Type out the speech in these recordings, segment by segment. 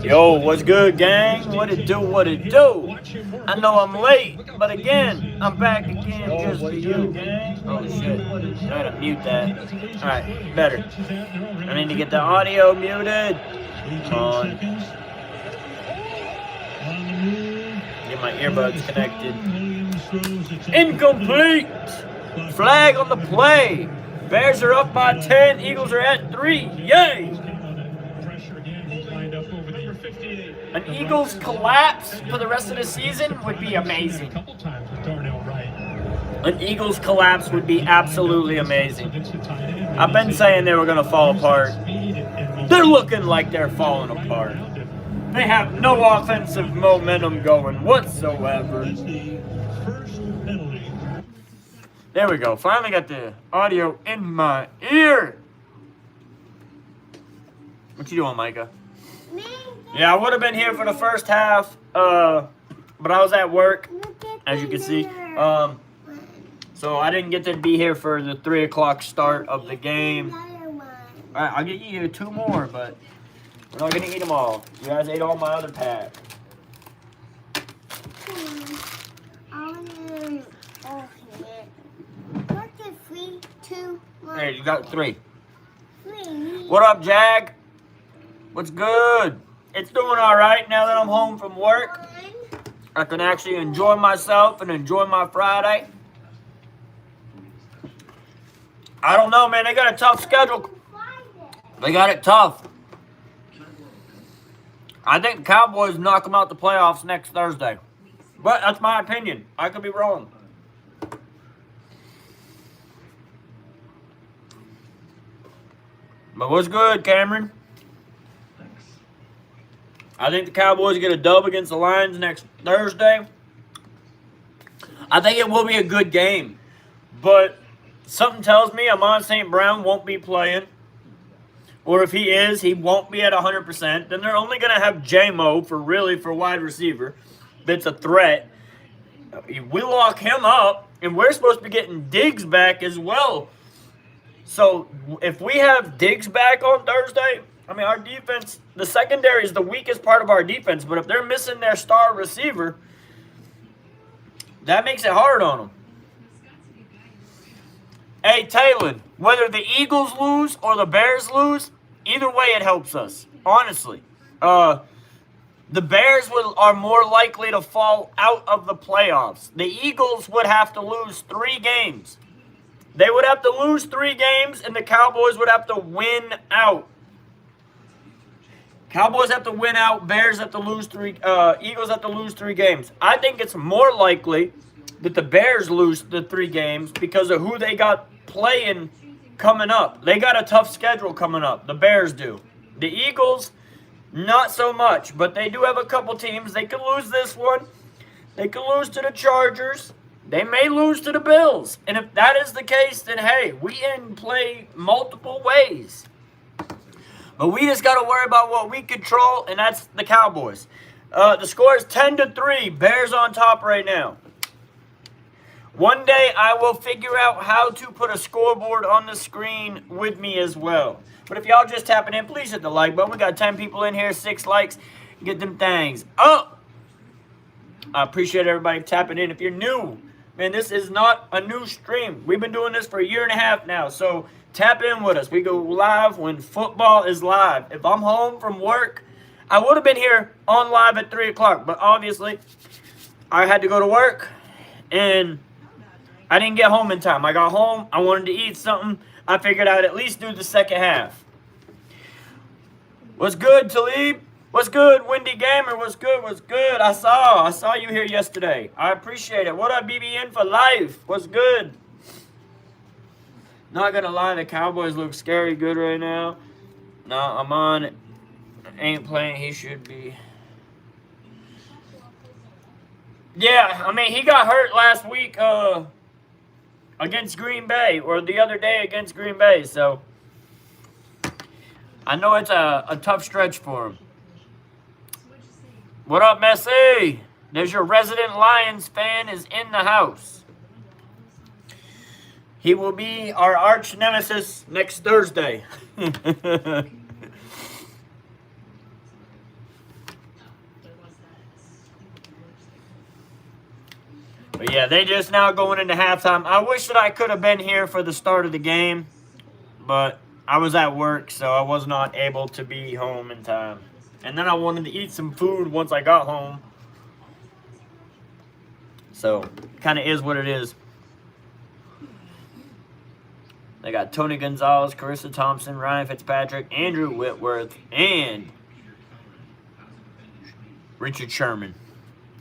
Yo, what's good, gang? What it do, what it do? I know I'm late, but again, I'm back again just for you. Oh, shit. I gotta mute that. Alright, better. I need to get the audio muted. Come on. Get my earbuds connected. Incomplete! Flag on the play. Bears are up by 10. Eagles are at 3. Yay! An Eagles collapse for the rest of the season would be amazing. An Eagles collapse would be absolutely amazing. I've been saying they were going to fall apart. They're looking like they're falling apart. They have no offensive momentum going whatsoever. There we go. Finally got the audio in my ear. What you doing, Micah? Yeah, I would have been here for the first half, but I was at work, as you can see. So I didn't get to be here for the 3 o'clock start of the game. All right, I'll get you 2 more, but we're not going to eat them all. You guys ate all my other pack. Hey, you got 3. What up, Jag? What's good? It's doing all right now that I'm home from work. I can actually enjoy myself and enjoy my Friday. I don't know, man. They got a tough schedule. They got it tough. I think the Cowboys knock them out the playoffs next Thursday. But that's my opinion. I could be wrong. But what's good, Cameron? I think the Cowboys get a dub against the Lions next Thursday. I think it will be a good game. But something tells me Amon St. Brown won't be playing. Or if he is, he won't be at 100%. Then they're only going to have J-Mo for wide receiver. That's a threat. We lock him up, and we're supposed to be getting Diggs back as well. So if we have Diggs back on Thursday, I mean, our defense, the secondary is the weakest part of our defense, but if they're missing their star receiver, that makes it hard on them. Hey, Taylor, whether the Eagles lose or the Bears lose, either way it helps us, honestly. The Bears are more likely to fall out of the playoffs. The Eagles would have to lose 3 games. They would have to lose 3 games, and the Cowboys would have to win out. Cowboys have to win out. Bears have to lose 3. Eagles have to lose 3 games. I think it's more likely that the Bears lose the 3 games because of who they got playing coming up. They got a tough schedule coming up. The Bears do. The Eagles, not so much, but they do have a couple teams. They could lose this one. They could lose to the Chargers. They may lose to the Bills. And if that is the case, then hey, we can play multiple ways. But we just got to worry about what we control, and that's the Cowboys. The score is 10-3. Bears on top right now. One day I will figure out how to put a scoreboard on the screen with me as well. But if y'all just tapping in, please hit the like button. We got 10 people in here, 6 likes. Get them things up. I appreciate everybody tapping in. If you're new, man, this is not a new stream. We've been doing this for 1.5 years now, so tap in with us. We go live when football is live. If I'm home from work, I would have been here on live at 3 o'clock, but obviously I had to go to work, and I didn't get home in time. I got home, I wanted to eat something. I figured I'd at least do the second half. What's good, Talib? What's good, Windy Gamer? What's good? What's good? I saw you here yesterday. I appreciate it. What up, BBN for life? What's good? Not gonna lie, the Cowboys look scary good right now. No, Amon ain't playing. He should be. Yeah, I mean, he got hurt last week against Green Bay, or the other day against Green Bay, so I know it's a tough stretch for him. What up, Messi? There's your resident Lions fan is in the house. He will be our arch nemesis next Thursday. But yeah, they just now going into halftime. I wish that I could have been here for the start of the game, but I was at work, so I was not able to be home in time. And then I wanted to eat some food once I got home. So, kind of is what it is. They got Tony Gonzalez, Carissa Thompson, Ryan Fitzpatrick, Andrew Whitworth, and Richard Sherman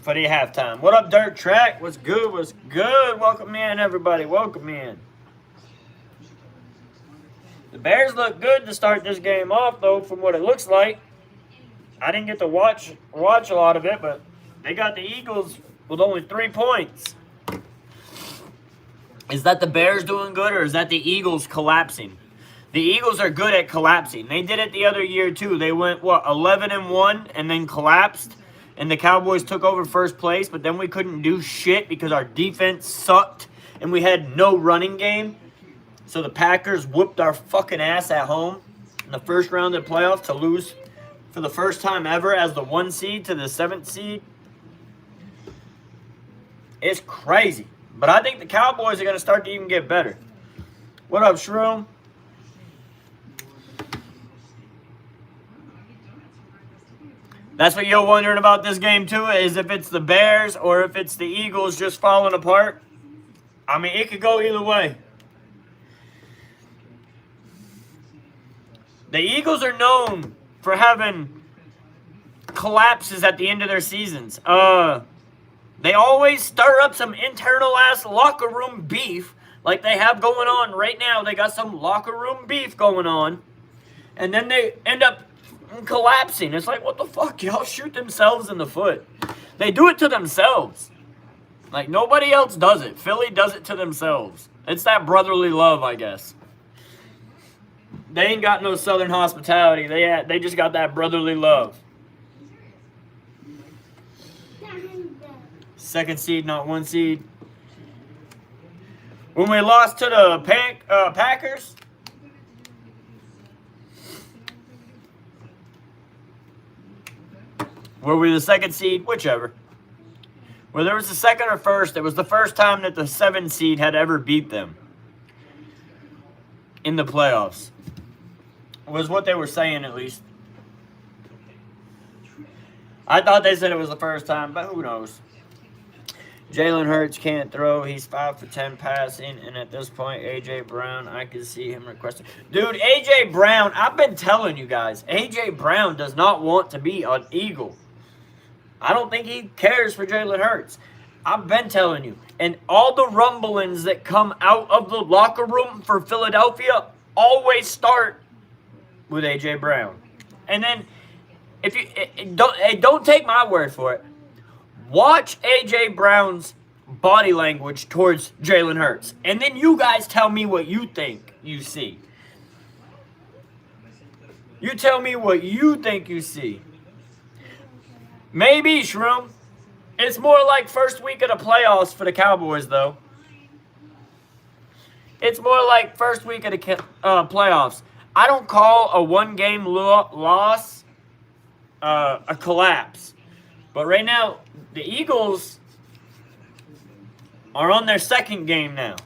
for the halftime. What up, Dirt Track? What's good? What's good? Welcome in, everybody. Welcome in. The Bears look good to start this game off, though, from what it looks like. I didn't get to watch a lot of it, but they got the Eagles with only 3 points. Is that the Bears doing good, or is that the Eagles collapsing? The Eagles are good at collapsing. They did it the other year, too. They went, 11-1 and then collapsed, and the Cowboys took over first place, but then we couldn't do shit because our defense sucked, and we had no running game. So the Packers whooped our fucking ass at home in the first round of the playoffs to lose for the first time ever as the 1 seed to the 7th seed. It's crazy. But I think the Cowboys are going to start to even get better. What up, Shroom? That's what you're wondering about this game, too, is if it's the Bears or if it's the Eagles just falling apart. I mean, it could go either way. The Eagles are known for having collapses at the end of their seasons. They always stir up some internal-ass locker room beef like they have going on right now. They got some locker room beef going on. And then they end up collapsing. It's like, what the fuck? Y'all shoot themselves in the foot. They do it to themselves. Like, nobody else does it. Philly does it to themselves. It's that brotherly love, I guess. They ain't got no Southern hospitality. They just got that brotherly love. 2nd seed, not 1 seed. When we lost to the Packers, were we the 2nd seed? Whichever. Whether it was the 2nd or 1st, it was the first time that the 7 seed had ever beat them in the playoffs. Was what they were saying, at least. I thought they said it was the first time, but who knows? Jalen Hurts can't throw. He's 5 for 10 passing, and at this point, A.J. Brown, I can see him requesting. Dude, A.J. Brown, I've been telling you guys, A.J. Brown does not want to be an Eagle. I don't think he cares for Jalen Hurts. I've been telling you. And all the rumblings that come out of the locker room for Philadelphia always start with A.J. Brown. And then, if you don't take my word for it, watch A.J. Brown's body language towards Jalen Hurts. And then you guys tell me what you think you see. You tell me what you think you see. Maybe, Shroom. It's more like first week of the playoffs for the Cowboys, though. It's more like first week of the playoffs. I don't call a one-game loss a collapse. But right now, the Eagles are on their 2nd game now.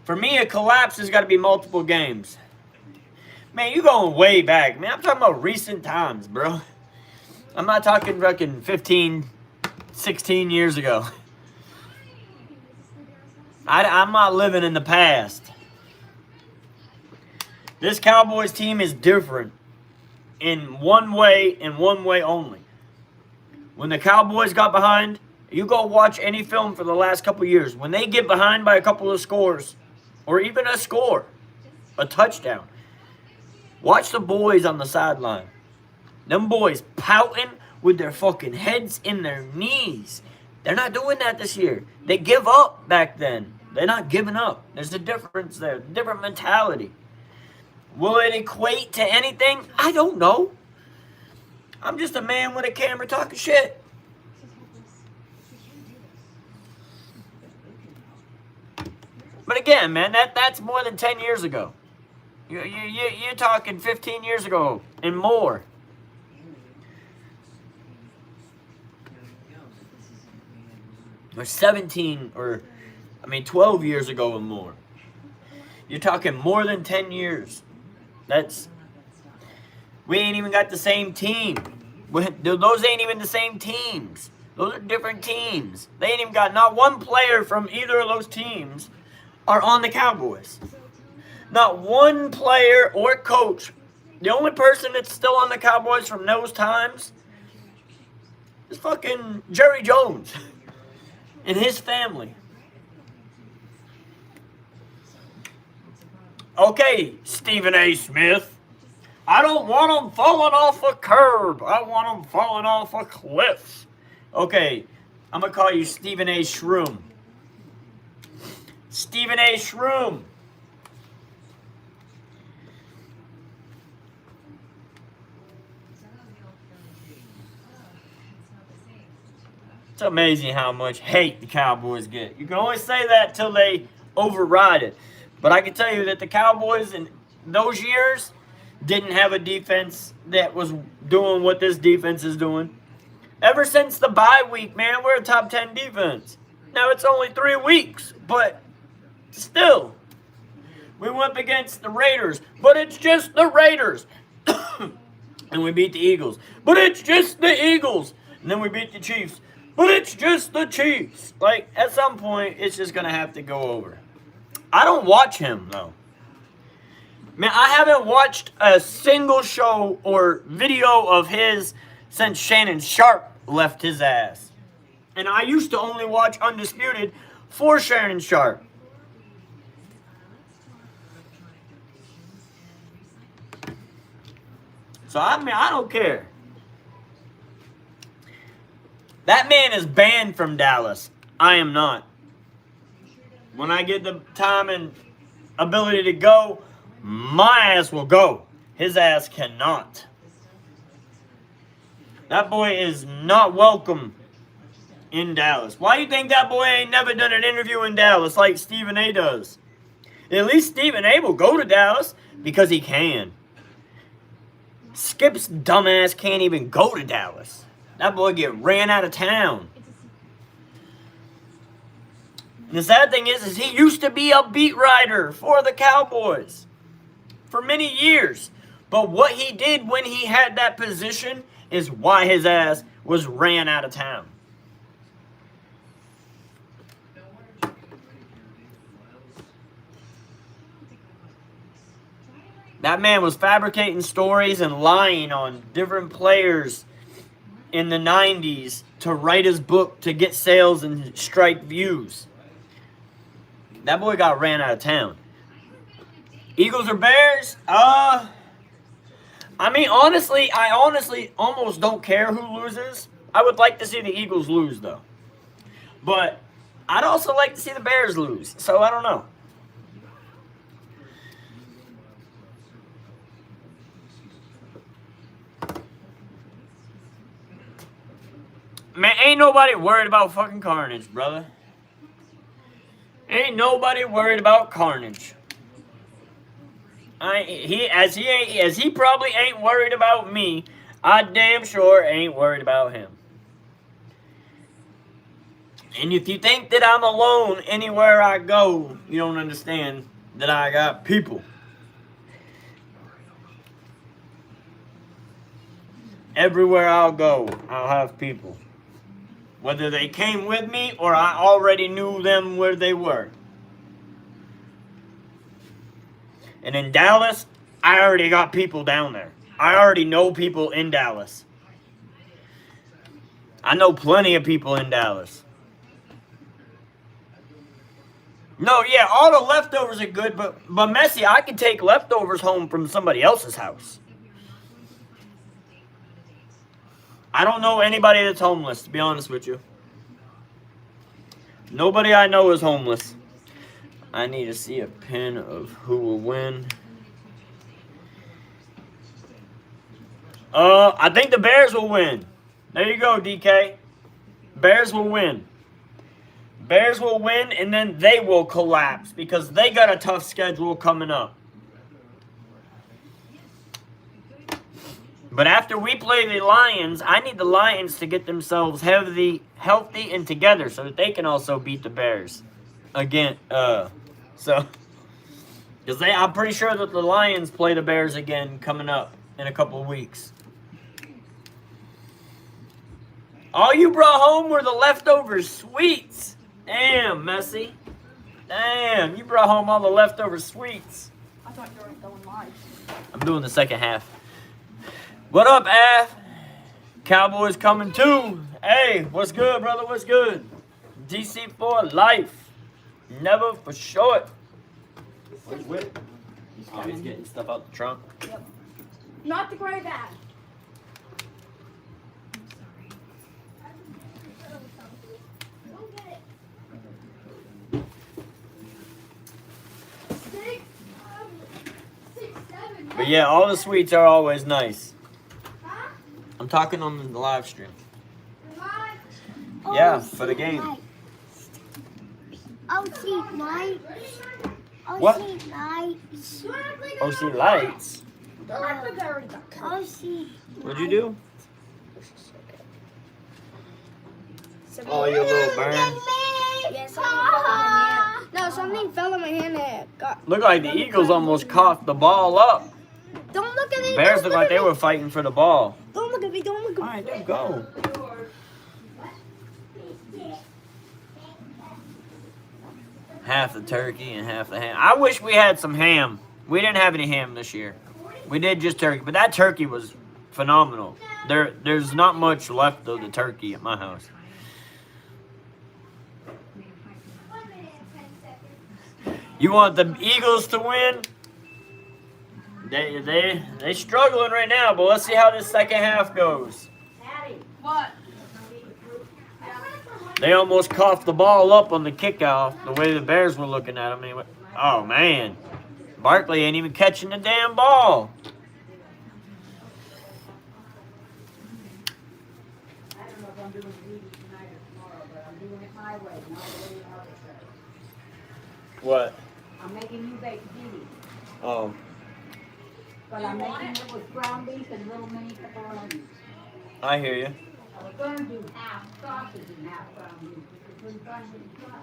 For me, a collapse has got to be multiple games. Man, you going way back. Man, I'm talking about recent times, bro. I'm not talking fucking 15, 16 years ago. I'm not living in the past. This Cowboys team is different in one way and one way only. When the Cowboys got behind, you go watch any film for the last couple years. When they get behind by a couple of scores, or even a score, a touchdown, watch the boys on the sideline. Them boys pouting with their fucking heads in their knees. They're not doing that this year. They give up back then. They're not giving up. There's a difference there. Different mentality. Will it equate to anything? I don't know. I'm just a man with a camera talking shit. But again, man, that's more than 10 years ago. You're talking 15 years ago and more. or 17, or 12 years ago or more. You're talking more than 10 years. We ain't even got the same team. Those ain't even the same teams. Those are different teams. They ain't even got, not one player from either of those teams are on the Cowboys. Not one player or coach. The only person that's still on the Cowboys from those times is fucking Jerry Jones and his family. Okay, Stephen A. Smith. I don't want them falling off a curb. I want them falling off a cliff. Okay, I'm going to call you Stephen A. Shroom. Stephen A. Shroom. It's amazing how much hate the Cowboys get. You can only say that till they override it. But I can tell you that the Cowboys in those years didn't have a defense that was doing what this defense is doing. Ever since the bye week, man, we're a top 10 defense. Now it's only 3 weeks, but still. We went up against the Raiders, but it's just the Raiders. And we beat the Eagles, but it's just the Eagles. And then we beat the Chiefs, but it's just the Chiefs. Like, at some point, it's just going to have to go over. I don't watch him, though. Man, I haven't watched a single show or video of his since Shannon Sharp left his ass. And I used to only watch Undisputed for Shannon Sharp. So, I don't care. That man is banned from Dallas. I am not. When I get the time and ability to go, my ass will go. His ass cannot. That boy is not welcome in Dallas. Why do you think that boy ain't never done an interview in Dallas like Stephen A. does? At least Stephen A. will go to Dallas because he can. Skip's dumbass can't even go to Dallas. That boy get ran out of town. And the sad thing is he used to be a beat writer for the Cowboys for many years. But what he did when he had that position is why his ass was ran out of town. That man was fabricating stories and lying on different players in the 90s to write his book to get sales and strike views. That boy got ran out of town. Eagles or Bears? Honestly, I almost don't care who loses. I would like to see the Eagles lose, though. But I'd also like to see the Bears lose. So I don't know. Man, ain't nobody worried about fucking carnage, brother. Ain't nobody worried about carnage. As he probably ain't worried about me, I damn sure ain't worried about him. And if you think that I'm alone anywhere I go, you don't understand that I got people. Everywhere I'll go, I'll have people. Whether they came with me or I already knew them where they were. And in Dallas, I already got people down there. I already know people in Dallas. I know plenty of people in Dallas. No, yeah, all the leftovers are good, but Messi, I can take leftovers home from somebody else's house. I don't know anybody that's homeless, to be honest with you. Nobody I know is homeless. I need to see a pin of who will win. I think the Bears will win. There you go, DK. Bears will win. Bears will win, and then they will collapse because they got a tough schedule coming up. But after we play the Lions, I need the Lions to get themselves healthy and together so that they can also beat the Bears. Again, so... Because I'm pretty sure that the Lions play the Bears again coming up in a couple of weeks. All you brought home were the leftover sweets. Damn, Messi. Damn, you brought home all the leftover sweets. I thought you were going live. I'm doing the second half. What up, Af? Cowboys coming too. Hey, what's good, brother? What's good? DC for life. Never for short. Where's Whip? He's getting stuff out the trunk. Yep. Not the gray bag. But yeah, all the sweets are always nice. I'm talking on the live stream. Yeah, for the game. OC lights. What? OC lights. OC lights. OC. What'd you do? Oh, you little burn. Yeah, something fell in my hand. No, something fell in my hand and it got. Look like the Eagles almost coughed the ball up. Don't look at me. Bears don't look like at they me. were fighting for the ball. Don't look at me. Don't look All at me. right, there go. Half the turkey and half the ham. I wish we had some ham. We didn't have any ham this year. We did just turkey, but that turkey was phenomenal. There's not much left of the turkey at my house. You want the Eagles to win? They struggling right now, but let's see how this second half goes. What? They almost coughed the ball up on the kickoff, the way the Bears were looking at him. Anyway. Oh, man. Barkley ain't even catching the damn ball. I don't know if I'm doing it tonight or tomorrow, but I'm doing it my way, not the way you have it. What? I'm making you baked beans, Oh. but I'm making it with ground beef and little mini pepperonis. I hear you. I was gonna do half sausage and half ground beef. It's been fun to try.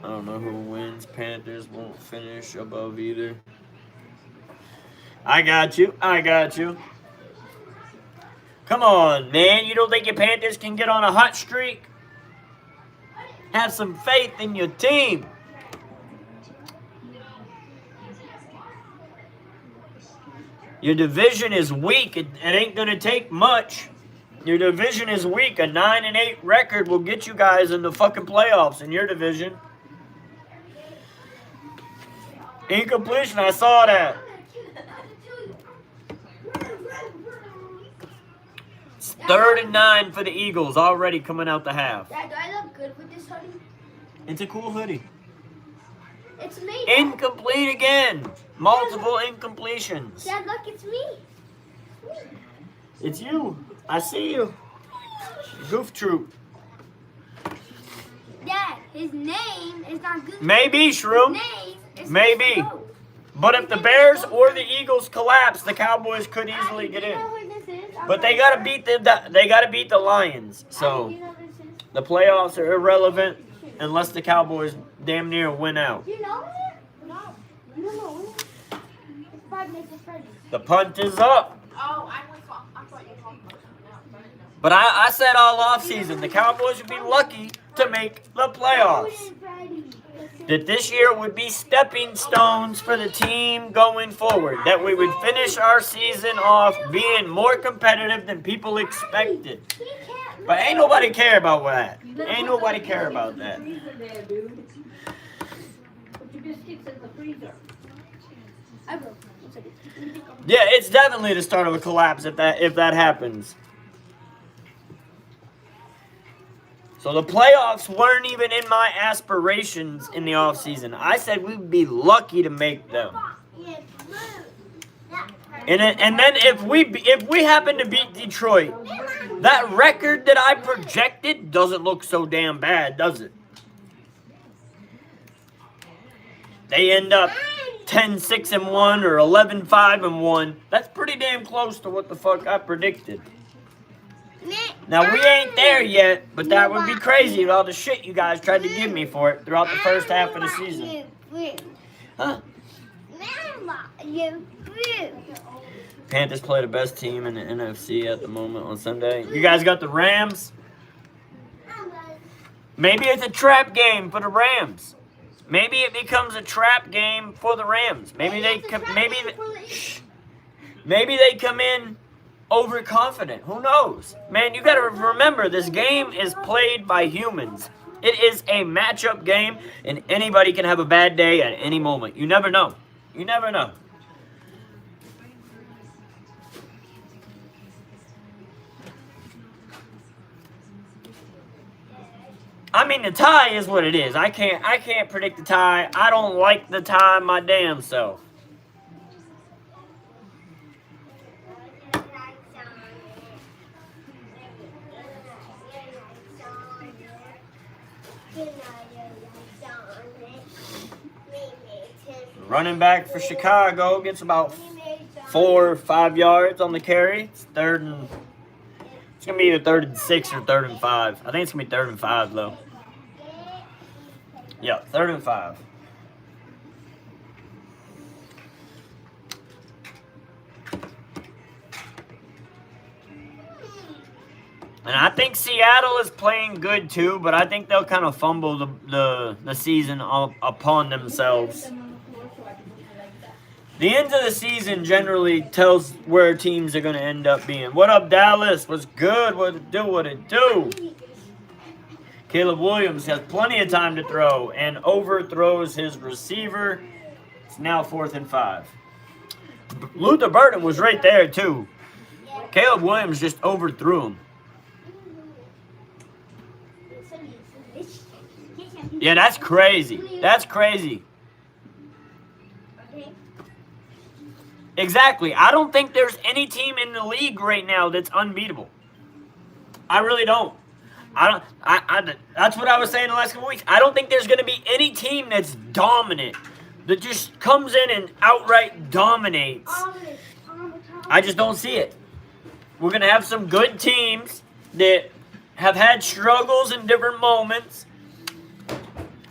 I don't know who wins. Panthers won't finish above either. I got you. I got you. Come on, man. You don't think your Panthers can get on a hot streak? Have some faith in your team. Your division is weak. It ain't going to take much. Your division is weak. A 9-8 record will get you guys in the fucking playoffs in your division. Incompletion, I saw that. It's 3rd and 9 for the Eagles, already coming out the half. Dad, do I look good with this hoodie? It's a cool hoodie. It's me. Incomplete again. Multiple incompletions. Dad, look, it's me. It's you. I see you. Goof Troop. Dad, his name is not good. Maybe, Shroom. His name is Maybe. Goat. But if the Bears or the Eagles collapse, the Cowboys could easily get Do you in. know who this is? But they gotta beat the Lions. Do So you know who this is? the playoffs are irrelevant unless the Cowboys damn near win out. Do you know it? No. No. It's Five Nights at Freddy's. The punt is up. Oh, I thought you were talking about something else. But I said all off season the Cowboys would be lucky to make the playoffs. That this year would be stepping stones for the team going forward. That we would finish our season off being more competitive than people expected. But ain't nobody care about that. Ain't nobody care about that. Freezer there, dude. Put your biscuits in the freezer. I will. One second. Yeah, it's definitely the start of a collapse if that happens. So the playoffs weren't even in my aspirations in the offseason. I said we'd be lucky to make them. And then if we happen to beat Detroit, that record that I projected doesn't look so damn bad, does it? They end up 10-6-1 or 11-5-1. That's pretty damn close to what the fuck I predicted. Now, we ain't there yet, but that would be crazy with all the shit you guys tried to give me for it throughout the first half of the season. Huh? Panthers play the best team in the NFC at the moment on Sunday. You guys got the Rams? Maybe it's a trap game for the Rams. Maybe it becomes a trap game for the Rams. Maybe they come in overconfident. Who knows? Man, you got to remember, this game is played by humans. It is a matchup game, and anybody can have a bad day at any moment. You never know. You never know. I mean, the tie is what it is. I can't predict the tie. I don't like the tie my damn self. Running back for Chicago gets about 4 or 5 yards on the carry. It's gonna be either 3rd and 6 or 3rd and 5. I think it's gonna be 3rd and 5 though. Yeah, 3rd and 5. And I think Seattle is playing good too, but I think they'll kind of fumble the season upon themselves. The end of the season generally tells where teams are going to end up being. What up, Dallas? What's good? What it do? What it do? Caleb Williams has plenty of time to throw and overthrows his receiver. It's now 4th and 5. Luther Burden was right there too. Caleb Williams just overthrew him. Yeah, that's crazy. That's crazy. Exactly. I don't think there's any team in the league right now that's unbeatable. I really don't. That's what I was saying the last couple weeks. I don't think there's going to be any team that's dominant, that just comes in and outright dominates. I just don't see it. We're going to have some good teams that have had struggles in different moments,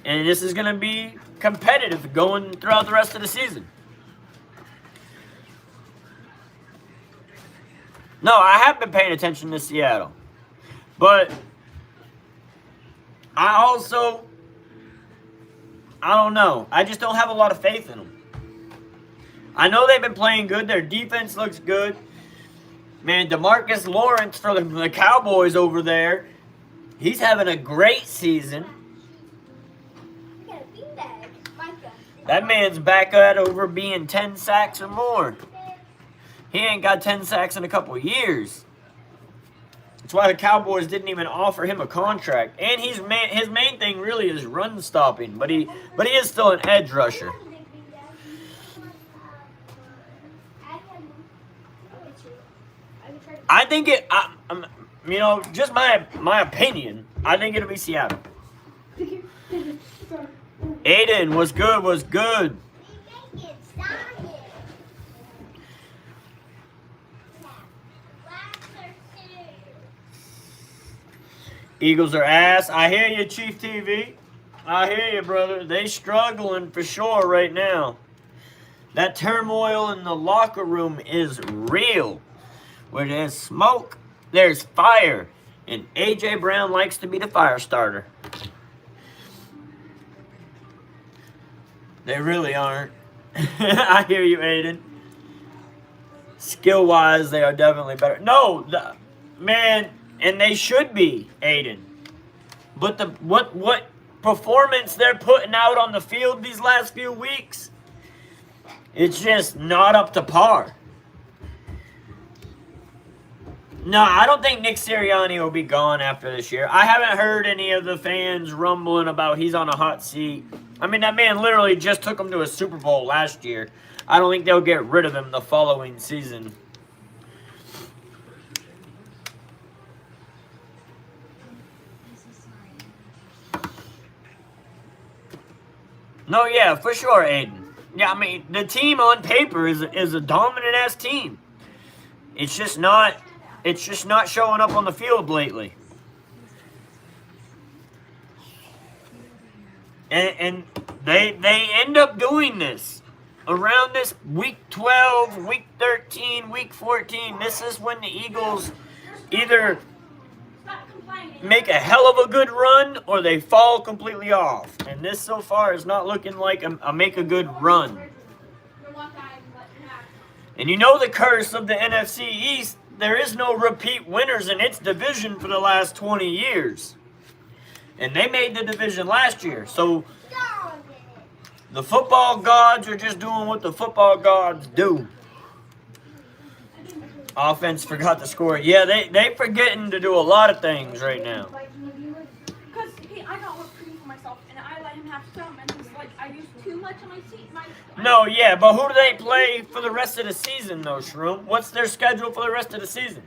and this is going to be competitive going throughout the rest of the season. No, I have been paying attention to Seattle. But I don't know. I just don't have a lot of faith in them. I know they've been playing good. Their defense looks good. Man, DeMarcus Lawrence for the Cowboys over there, he's having a great season. That man's back at over being 10 sacks or more. He ain't got 10 sacks in a couple of years. That's why the Cowboys didn't even offer him a contract. And his main thing really is run stopping, but he is still an edge rusher. I think just my opinion, I think it'll be Seattle. Aiden, what's good? What's good? Eagles are ass. I hear you, Chief TV. I hear you, brother. They struggling for sure right now. That turmoil in the locker room is real. Where there's smoke, there's fire. And A.J. Brown likes to be the fire starter. They really aren't. I hear you, Aiden. Skill-wise, they are definitely better. No, man, and they should be, Aiden. But what performance they're putting out on the field these last few weeks, it's just not up to par. No, I don't think Nick Sirianni will be gone after this year. I haven't heard any of the fans rumbling about he's on a hot seat. I mean, that man literally just took him to a Super Bowl last year. I don't think they'll get rid of him the following season. No, yeah, for sure, Aiden. Yeah, I mean, the team on paper is a dominant ass team. It's just not showing up on the field lately. And they end up doing this around this week 12, week 13, week 14. This is when the Eagles either make a hell of a good run or they fall completely off. And this so far is not looking like a make a good run. And you know the curse of the NFC East, there is no repeat winners in its division for the last 20 years. And they made the division last year. So the football gods are just doing what the football gods do. Offense forgot to score. Yeah, they forgetting to do a lot of things right now. Because I got work pretty for myself, and I let him have some, and he's like, I used too much of my seat. No, yeah, but who do they play for the rest of the season, though, Shroom? What's their schedule for the rest of the season?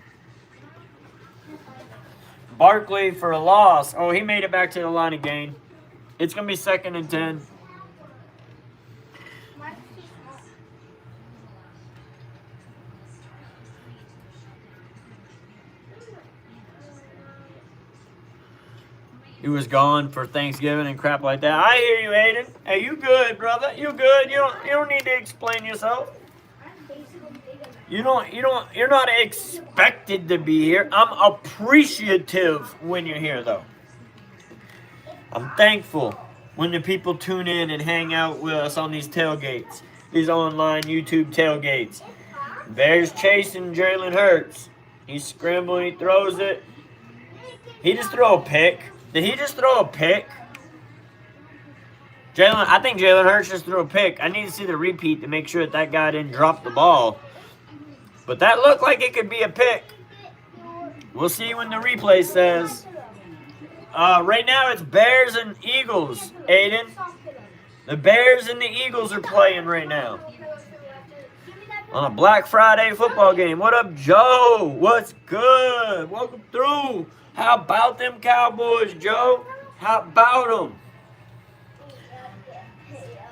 Barkley for a loss. Oh, he made it back to the line of gain. It's going to be 2nd and 10. He was gone for Thanksgiving and crap like that. I hear you, Aiden. Hey, you good, brother? You good? You don't need to explain yourself. You're not expected to be here. I'm appreciative when you're here, though. I'm thankful when the people tune in and hang out with us on these tailgates, these online YouTube tailgates. Bears chasing Jalen Hurts. He's scrambling. He throws it. He just threw a pick. Did he just throw a pick? I think Jalen Hurts just threw a pick. I need to see the repeat to make sure that guy didn't drop the ball. But that looked like it could be a pick. We'll see when the replay says. Right now it's Bears and Eagles, Aiden. The Bears and the Eagles are playing right now. On a Black Friday football game. What up, Joe? What's good? Welcome through. How about them Cowboys, Joe? How about them?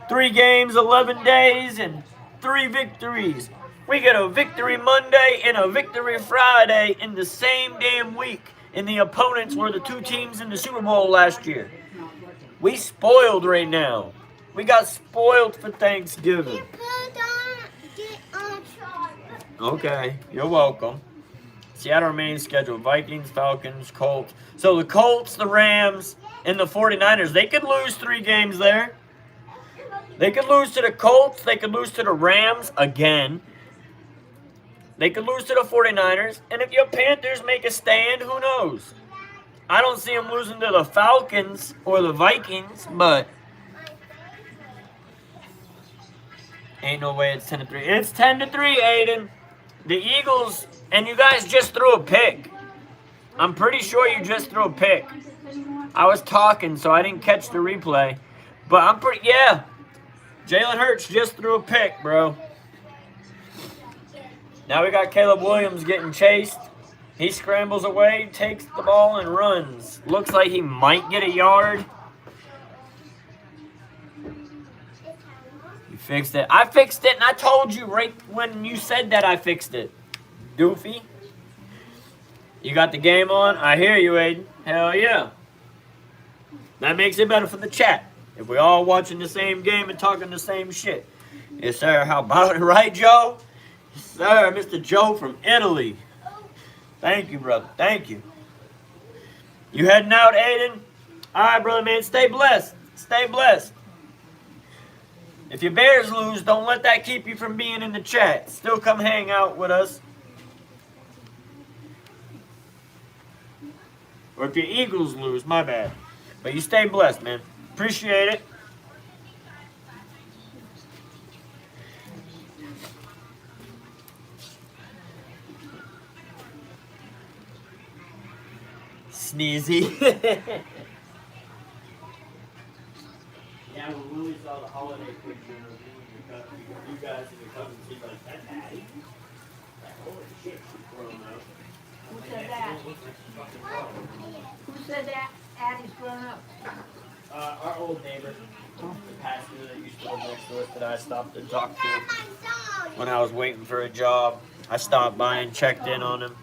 3 games, 11 days, and 3 victories. We get a victory Monday and a victory Friday in the same damn week. And the opponents were the 2 teams in the Super Bowl last year. We spoiled right now. We got spoiled for Thanksgiving. Okay, you're welcome. Seattle remains scheduled. Vikings, Falcons, Colts. So the Colts, the Rams, and the 49ers, they could lose 3 games there. They could lose to the Colts. They could lose to the Rams again. They could lose to the 49ers. And if your Panthers make a stand, who knows? I don't see them losing to the Falcons or the Vikings, but ain't no way it's 10-3. It's 10-3, Aiden. The Eagles, and you guys just threw a pick. I'm pretty sure you just threw a pick. I was talking, so I didn't catch the replay. But yeah. Jalen Hurts just threw a pick, bro. Now we got Caleb Williams getting chased. He scrambles away, takes the ball, and runs. Looks like he might get a yard. You fixed it. I fixed it, and I told you right when you said that I fixed it. Doofy. You got the game on? I hear you, Aiden. Hell yeah. That makes it better for the chat. If we all watching the same game and talking the same shit. Yes, sir. How about it, right, Joe? Yes, sir. Mr. Joe from Italy. Thank you, brother. Thank you. You heading out, Aiden? All right, brother, man. Stay blessed. Stay blessed. If your Bears lose, don't let that keep you from being in the chat. Still come hang out with us. Or if your Eagles lose, my bad. But you stay blessed, man. Appreciate it. Sneezy. Yeah, when Willie saw the holiday picture of you guys in the cousins, he's like, that's Addie. Like, holy shit, she's grown up. Who said that? Who said that? Addie's grown up. our old neighbor, the pastor that used to live next to us that I stopped and talked to when I was waiting for a job. I stopped by and checked in on him.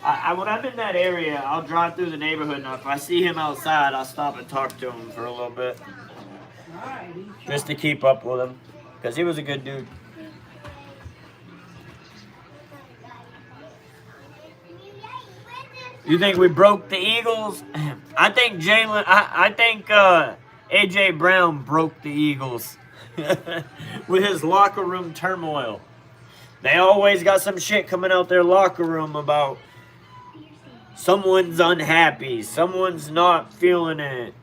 When I'm in that area, I'll drive through the neighborhood, and if I see him outside, I'll stop and talk to him for a little bit, just to keep up with him, because he was a good dude. You think we broke the Eagles? I think AJ Brown broke the Eagles with his locker room turmoil. They always got some shit coming out their locker room about someone's unhappy, someone's not feeling it,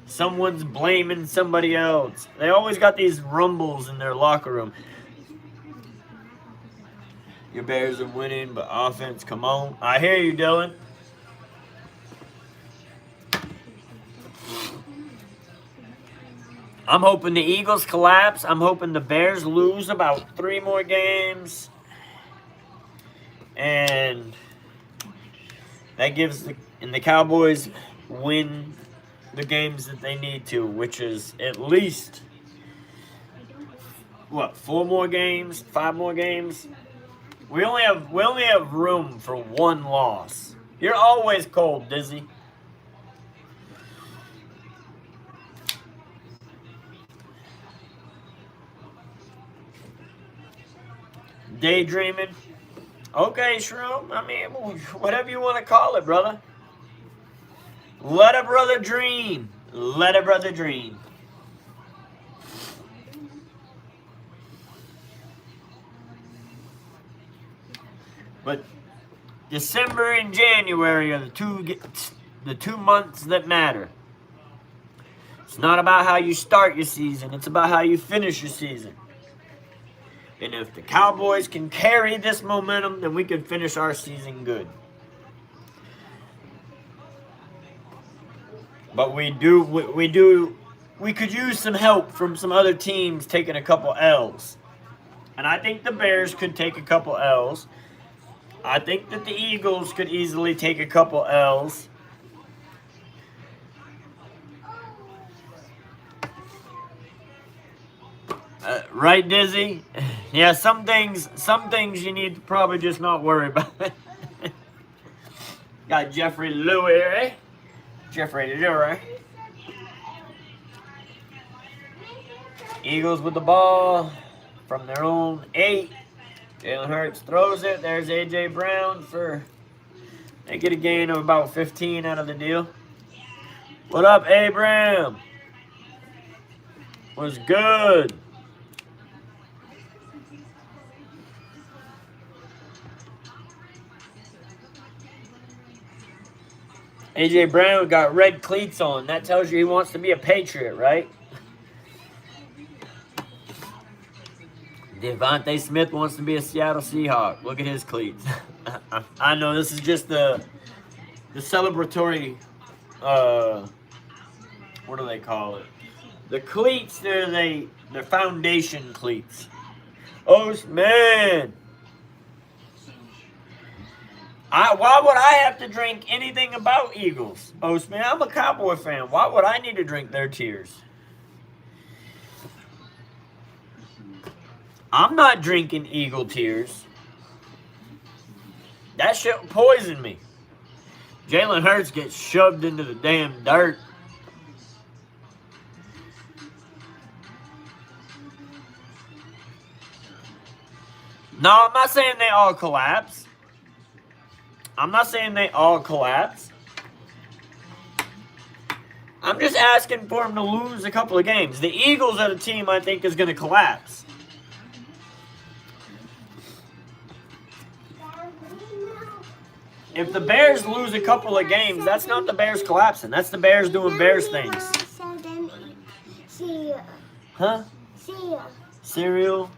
someone's blaming somebody else. They always got these rumbles in their locker room. Your Bears are winning, but offense, come on. I hear you, Dylan. I'm hoping the Eagles collapse. I'm hoping the Bears lose about 3 more games. And that gives the Cowboys win the games that they need to, which is at least, 4 more games? 5 more games? We only have room for 1 loss. You're always cold, Dizzy. Daydreaming. Okay, Shroom. I mean, whatever you want to call it, brother. Let a brother dream. Let a brother dream. But December and January are the two months that matter. It's not about how you start your season. It's about how you finish your season. And if the Cowboys can carry this momentum, then we can finish our season good. But we could use some help from some other teams taking a couple L's. And I think the Bears could take a couple L's. I think that the Eagles could easily take a couple L's. Right, Dizzy? Yeah, some things you need to probably just not worry about. Got Jeffrey Lurie. Jeffrey Lurie. Eagles with the ball from their own 8. Jalen Hurts throws it. There's AJ Brown they get a gain of about 15 out of the deal. What up, Abram? Was good. AJ Brown got red cleats on. That tells you he wants to be a Patriot, right? Devontae Smith wants to be a Seattle Seahawk. Look at his cleats. I know this is just the celebratory, what do they call it? The cleats, they're foundation cleats. Oh, man. Why would I have to drink anything about Eagles? Oh, man, I'm a Cowboy fan. Why would I need to drink their tears? I'm not drinking Eagle tears. That shit poisoned me. Jalen Hurts gets shoved into the damn dirt. No, I'm not saying they all collapse. I'm just asking for them to lose a couple of games. The Eagles are the team I think is going to collapse. If the Bears lose a couple of games, that's not the Bears collapsing. That's the Bears doing Bears things. Huh? Cereal?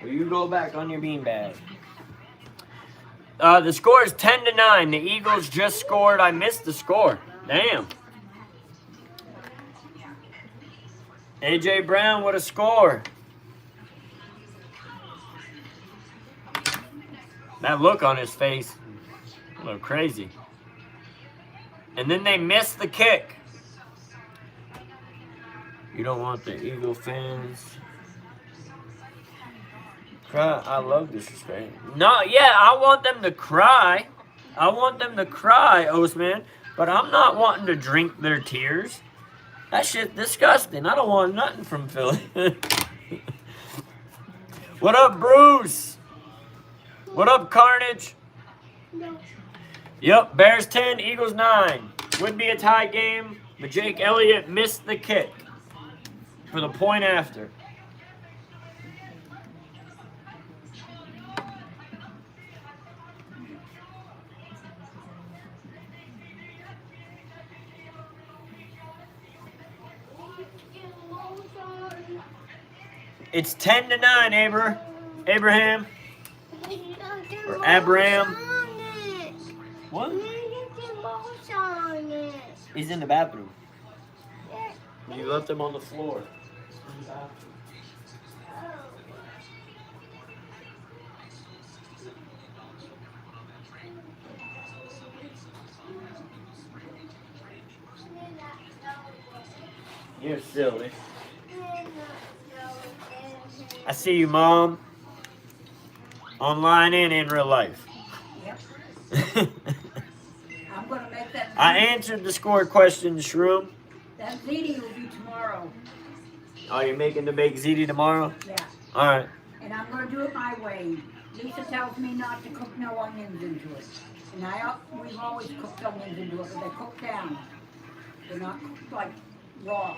Well, you go back on your beanbag. The score is 10-9. The Eagles just scored. I missed the score. Damn. AJ Brown, what a score. That look on his face. A little crazy. And then they missed the kick. You don't want the Eagle fans. Cry. I love disrespect. No, yeah, I want them to cry. I want them to cry, Osman. But I'm not wanting to drink their tears. That shit's disgusting. I don't want nothing from Philly. What up, Bruce? What up, Carnage? Yep, Bears 10, Eagles 9. Would be a tie game, but Jake Elliott missed the kick for the point after. It's 10-9, Abraham. Or Abraham. What? He's in the bathroom. You left him on the floor. You're silly. I see you, Mom. Online and in real life. Yep. I'm going to make that. I answered the score question, Shroom. That ziti will be tomorrow. Oh, you're making the baked ziti tomorrow? Yeah. All right. And I'm going to do it my way. Lisa tells me not to cook no onions into it. And we've always cooked onions into it, but they're cooked down. They're not cooked like raw.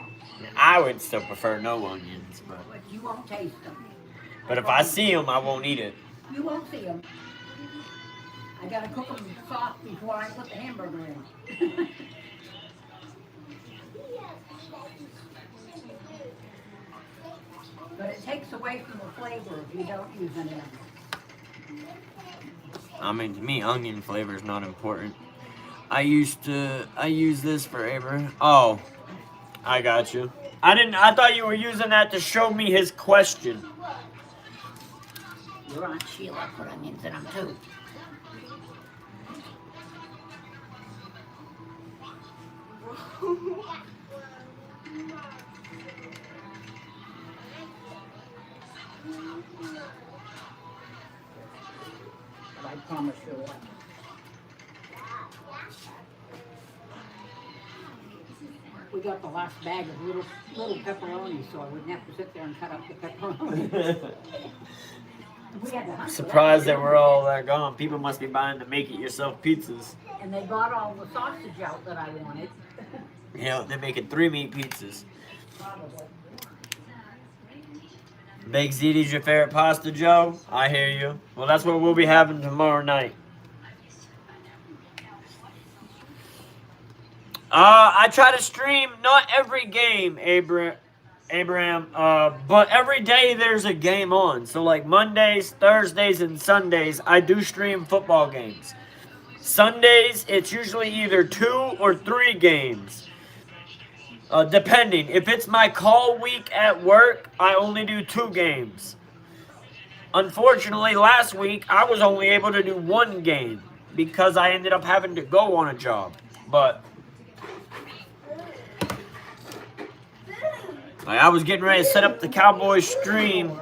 I would still prefer no onions, But you won't taste them. but if I see them, I won't eat it. You won't see them. I got to cook them soft before I put the hamburger in. But it takes away from the flavor if you don't use any onions. I mean, to me, onion flavor is not important. I use this for Abraham. Oh, I got you. I thought you were using that to show me his question. Your Aunt Sheila put onions in them too. But I promise you what. We got the last bag of little pepperoni, so I wouldn't have to sit there and cut up the pepperoni. We had to hunt for Surprised that. that we're all that gone. People must be buying the make-it-yourself pizzas. And they bought all the sausage out that I wanted. Yeah, they're making 3 meat pizzas. Probably. Baked ziti's your favorite pasta, Joe? I hear you. Well, that's what we'll be having tomorrow night. I try to stream not every game, Abraham, but every day there's a game on. So like Mondays, Thursdays, and Sundays, I do stream football games. Sundays, it's usually either 2 or 3 games. Depending. If it's my call week at work, I only do 2 games. Unfortunately, last week, I was only able to do 1 game because I ended up having to go on a job. But I was getting ready to set up the Cowboys stream,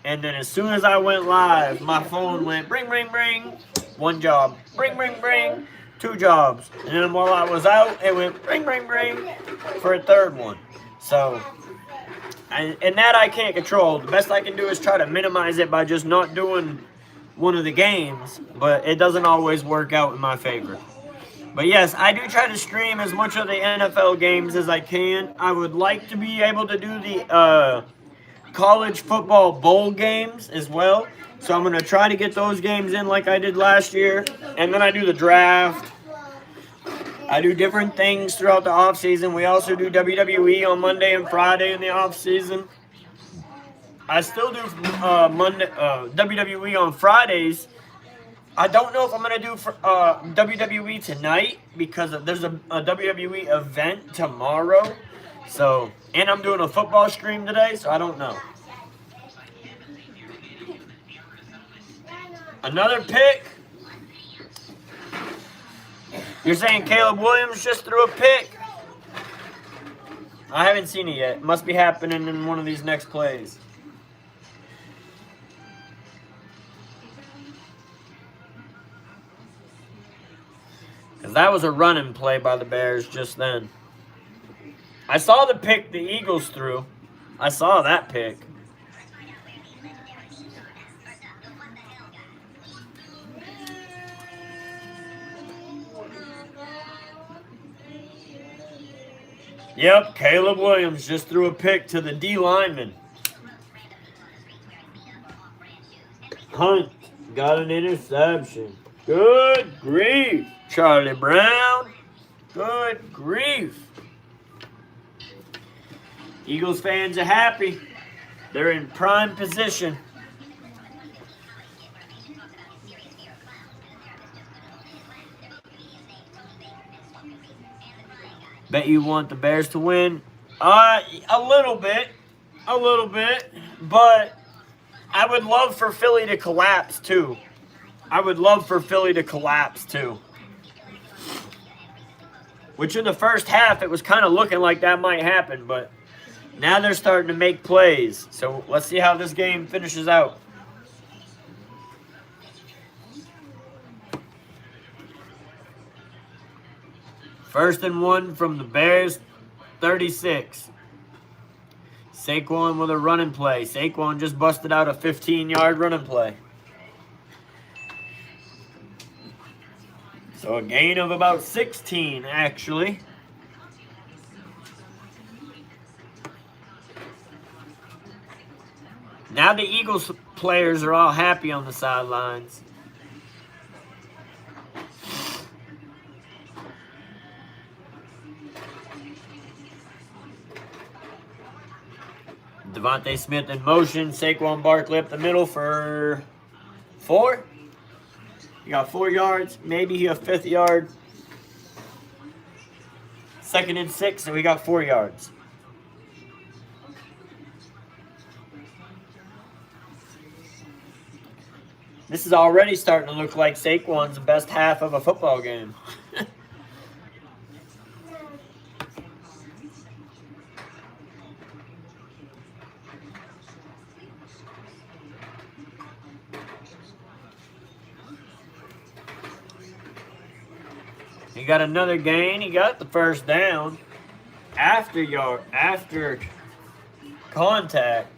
and then as soon as I went live, my phone went bring, bring, bring, 1 job, bring, bring, bring, 2 jobs, and then while I was out, it went bring, bring, bring for a 3rd one. So, and that I can't control. The best I can do is try to minimize it by just not doing one of the games, but it doesn't always work out in my favor. But yes, I do try to stream as much of the NFL games as I can. I would like to be able to do the college football bowl games as well. So I'm going to try to get those games in like I did last year. And then I do the draft. I do different things throughout the off season. We also do WWE on Monday and Friday in the off season. I still do WWE on Fridays. I don't know if I'm going to do WWE tonight because there's a WWE event tomorrow. So, and I'm doing a football stream today, so I don't know. Another pick. You're saying Caleb Williams just threw a pick? I haven't seen it yet. It must be happening in one of these next plays. Because that was a running play by the Bears just then. I saw the pick the Eagles threw. I saw that pick. Yep, Caleb Williams just threw a pick to the D lineman. Hunt got an interception. Good grief, Charlie Brown. Good grief. Eagles fans are happy. They're in prime position. Bet you want the Bears to win? A little bit. But I would love for Philly to collapse too. Which in the first half, it was kind of looking like that might happen, but now they're starting to make plays. So let's see how this game finishes out. First and 1 from the Bears, 36. Saquon with a running play. Saquon just busted out a 15-yard running play. So a gain of about 16, actually. Now the Eagles players are all happy on the sidelines. Devontae Smith in motion. Saquon Barkley up the middle for 4. He got 4 yards. Maybe a 5th yard. 2nd and 6, so we got 4 yards. This is already starting to look like Saquon's best half of a football game. He got another gain. He got the first down after contact.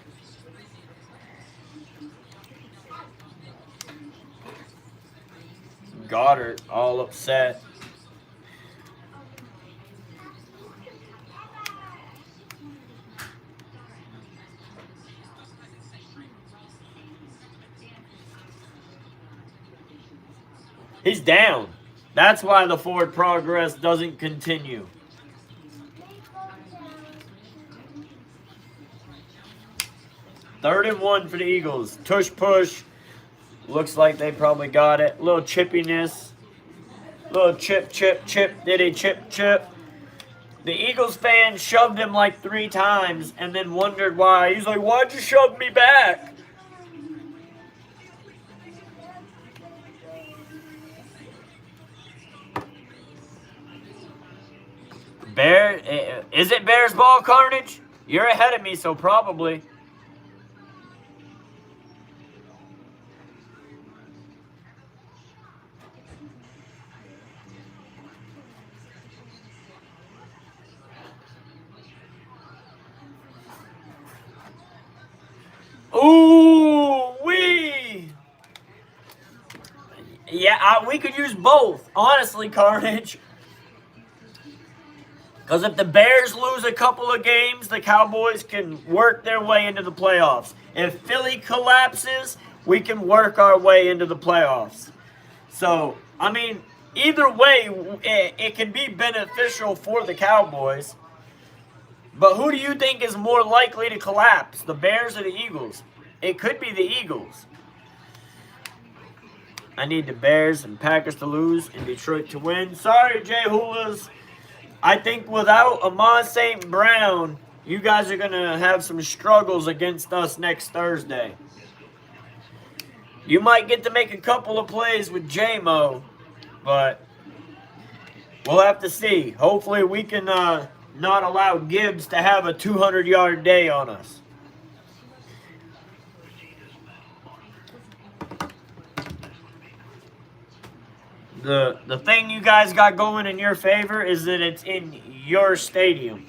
Goddard all upset. He's down. That's why the forward progress doesn't continue. Third and 1 for the Eagles. Tush push. Looks like they probably got it. A little chippiness. Little chip, chip, chip, diddy, chip, chip. The Eagles fan shoved him like 3 times and then wondered why. He's like, why'd you shove me back? Is it Bears ball, Carnage? You're ahead of me, so probably. Ooh, wee! Yeah, we could use both. Honestly, Carnage. Because if the Bears lose a couple of games, the Cowboys can work their way into the playoffs. If Philly collapses, we can work our way into the playoffs. So, I mean, either way, it can be beneficial for the Cowboys. But who do you think is more likely to collapse, the Bears or the Eagles? It could be the Eagles. I need the Bears and Packers to lose and Detroit to win. Sorry, Jay Hulas. I think without Amon St. Brown, you guys are going to have some struggles against us next Thursday. You might get to make a couple of plays with J-Mo, but we'll have to see. Hopefully we can not allow Gibbs to have a 200-yard day on us. The thing you guys got going in your favor is that it's in your stadium.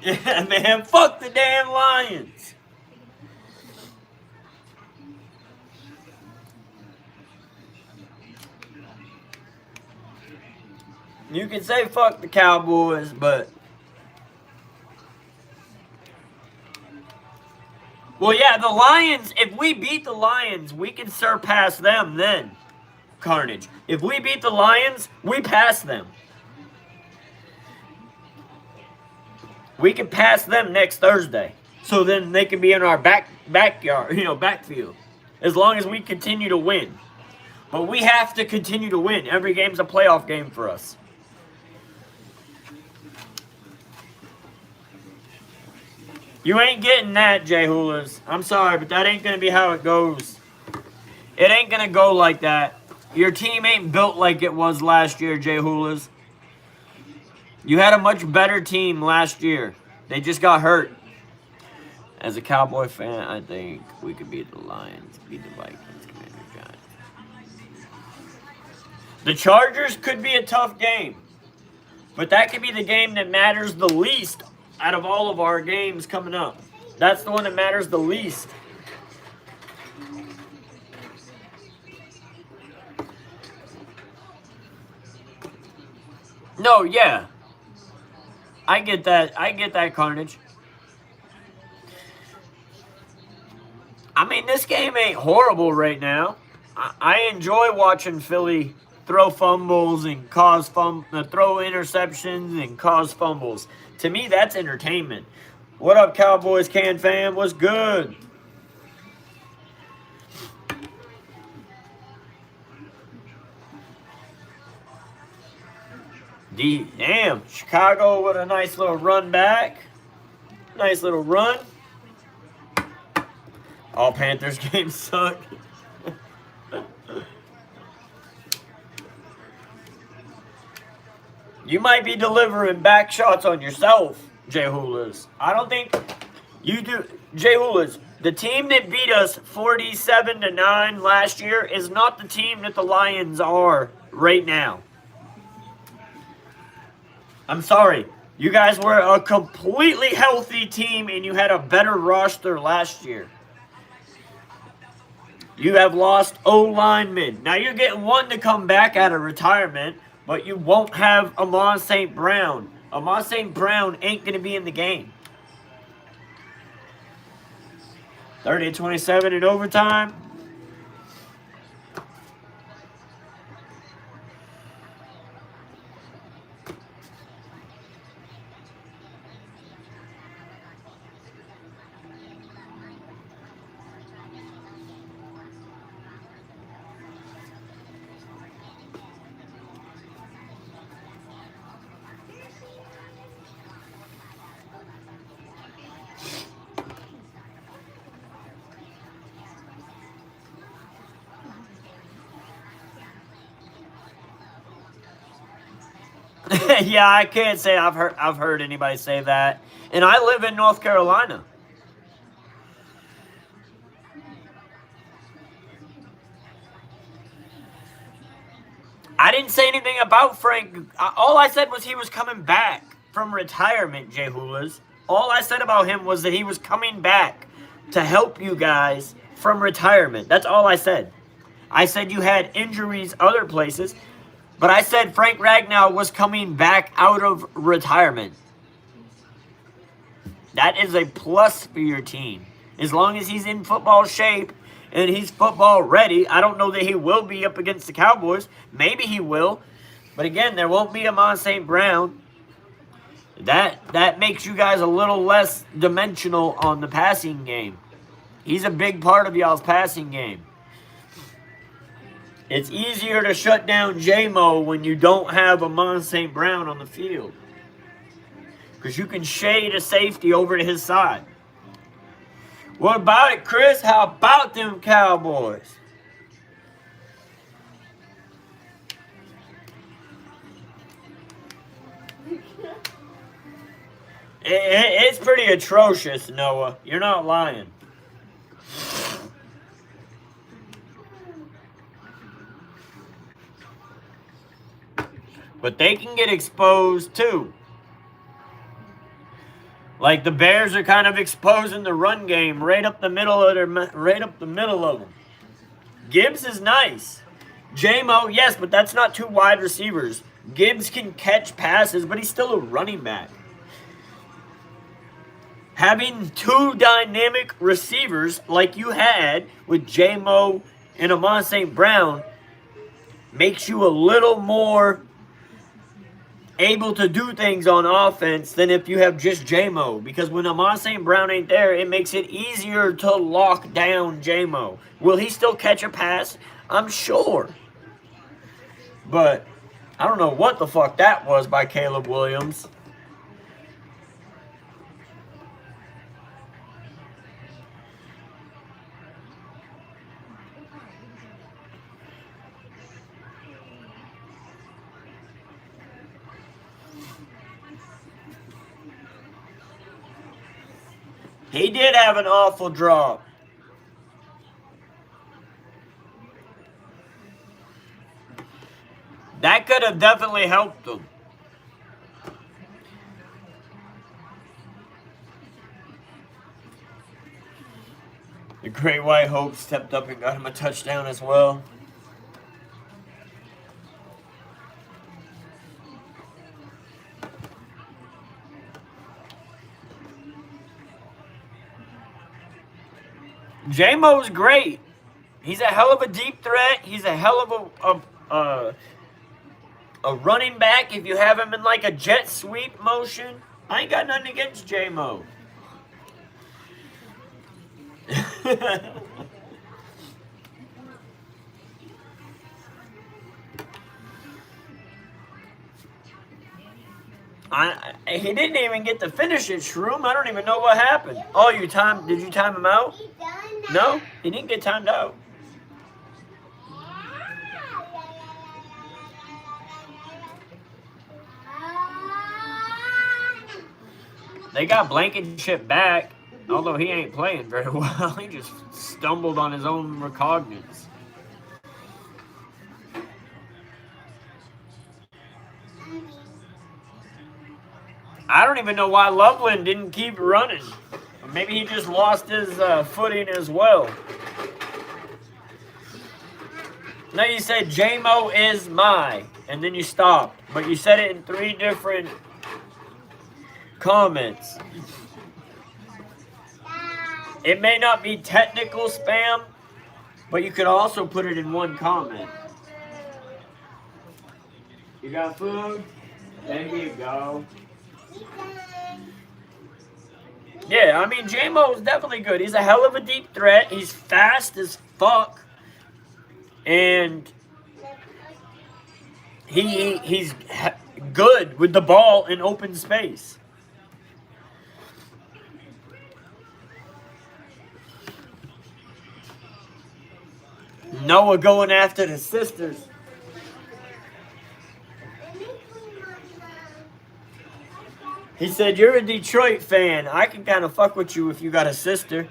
Yeah, man, fuck the damn Lions. You can say fuck the Cowboys, but... Well, yeah, the Lions, if we beat the Lions, we can surpass them then, Carnage. If we beat the Lions, we pass them. We can pass them next Thursday. So then they can be in our backyard, backfield. As long as we continue to win. But we have to continue to win. Every game's a playoff game for us. You ain't getting that, Jay Hulas. I'm sorry, but that ain't going to be how it goes. It ain't going to go like that. Your team ain't built like it was last year, Jay Hulas. You had a much better team last year. They just got hurt. As a Cowboy fan, I think we could beat the Lions, beat the Vikings, Commanders, Giants. The Chargers could be a tough game. But that could be the game that matters the least out of all of our games coming up. That's the one that matters the least. No, yeah. I get that. I get that, Carnage. I mean, this game ain't horrible right now. I enjoy watching Philly throw fumbles and throw interceptions and cause fumbles. To me, that's entertainment. What up, Cowboys Can fam? What's good? Damn, Chicago with a nice little run back. Nice little run. All Panthers games suck. You might be delivering back shots on yourself, Jay Hulas. I don't think you do. Jay Hulas, the team that beat us 47-9 last year is not the team that the Lions are right now. I'm sorry. You guys were a completely healthy team and you had a better roster last year. You have lost O-linemen. Now you're getting one to come back out of retirement, but you won't have Amon St. Brown. Amon St. Brown ain't going to be in the game. 30-27 in overtime. Yeah, I can't say I've heard anybody say that. And I live in North Carolina. I didn't say anything about Frank. All I said was he was coming back from retirement, Jay Hulas. All I said about him was that he was coming back to help you guys from retirement. That's all I said. I said you had injuries other places, but I said Frank Ragnow was coming back out of retirement. That is a plus for your team. As long as he's in football shape and he's football ready. I don't know that he will be up against the Cowboys. Maybe he will. But again, there won't be Amon St. Brown. That makes you guys a little less dimensional on the passing game. He's a big part of y'all's passing game. It's easier to shut down J-Mo when you don't have Amon St. Brown on the field. Because you can shade a safety over to his side. What about it, Chris? How about them Cowboys? It's pretty atrocious, Noah. You're not lying. But they can get exposed too. Like the Bears are kind of exposing the run game right up the middle of them. Gibbs is nice. J-Mo, yes, but that's not two wide receivers. Gibbs can catch passes, but he's still a running back. Having two dynamic receivers like you had with J-Mo and Amon St. Brown makes you a little more able to do things on offense than if you have just J-Mo. Because when Amon St. Brown ain't there, it makes it easier to lock down J-Mo. Will he still catch a pass? I'm sure. But I don't know what the fuck that was by Caleb Williams. He did have an awful drop. That could have definitely helped them. The Great White Hope stepped up and got him a touchdown as well. J-Mo's great. He's a hell of a deep threat. He's a hell of a running back if you have him in like a jet sweep motion. I ain't got nothing against J-Mo. He didn't even get to finish it, Shroom. I don't even know what happened. Oh, did you time him out? No, he didn't get timed out. They got Blankenship back, although he ain't playing very well. He just stumbled on his own recognizance. I don't even know why Loveland didn't keep running. Maybe he just lost his footing as well. Now you said J-Mo is my, and then you stopped. But you said it in 3 different comments. It may not be technical spam, but you could also put it in one comment. You got food? There you go. Yeah, I mean, J-Mo is definitely good. He's a hell of a deep threat. He's fast as fuck. And he's good with the ball in open space. Noah going after the sisters. He said, "You're a Detroit fan. I can kind of fuck with you if you got a sister."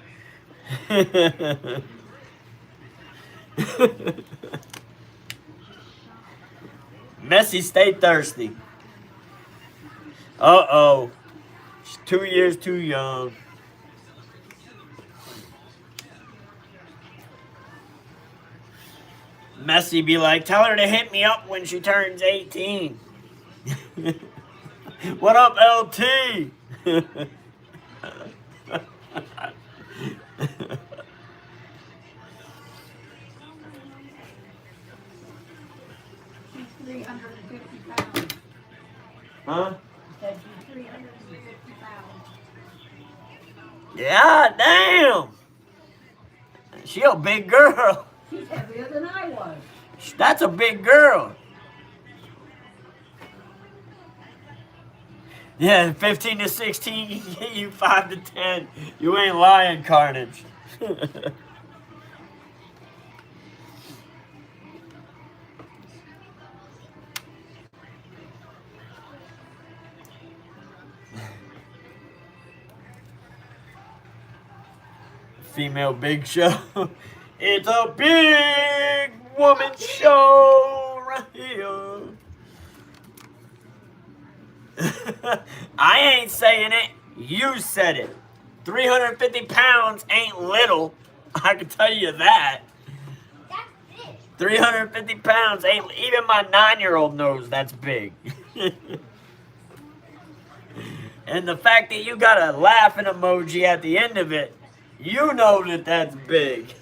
Messi, stay thirsty. Uh-oh. She's 2 years too young. Messi be like, tell her to hit me up when she turns 18. What up, LT? She's 350 pounds. Huh? Said she's 350 pounds. Yeah, damn. She a big girl. She's heavier than I was. That's a big girl. Yeah, 15 to 16, you 5 to 10. You ain't lying, Carnage. Female big show. It's a big woman show right here. I ain't saying it. You said it. 350 pounds ain't little. I can tell you that. That's it. 350 pounds ain't... Even my 9-year-old knows that's big. And the fact that you got a laughing emoji at the end of it, you know that that's big.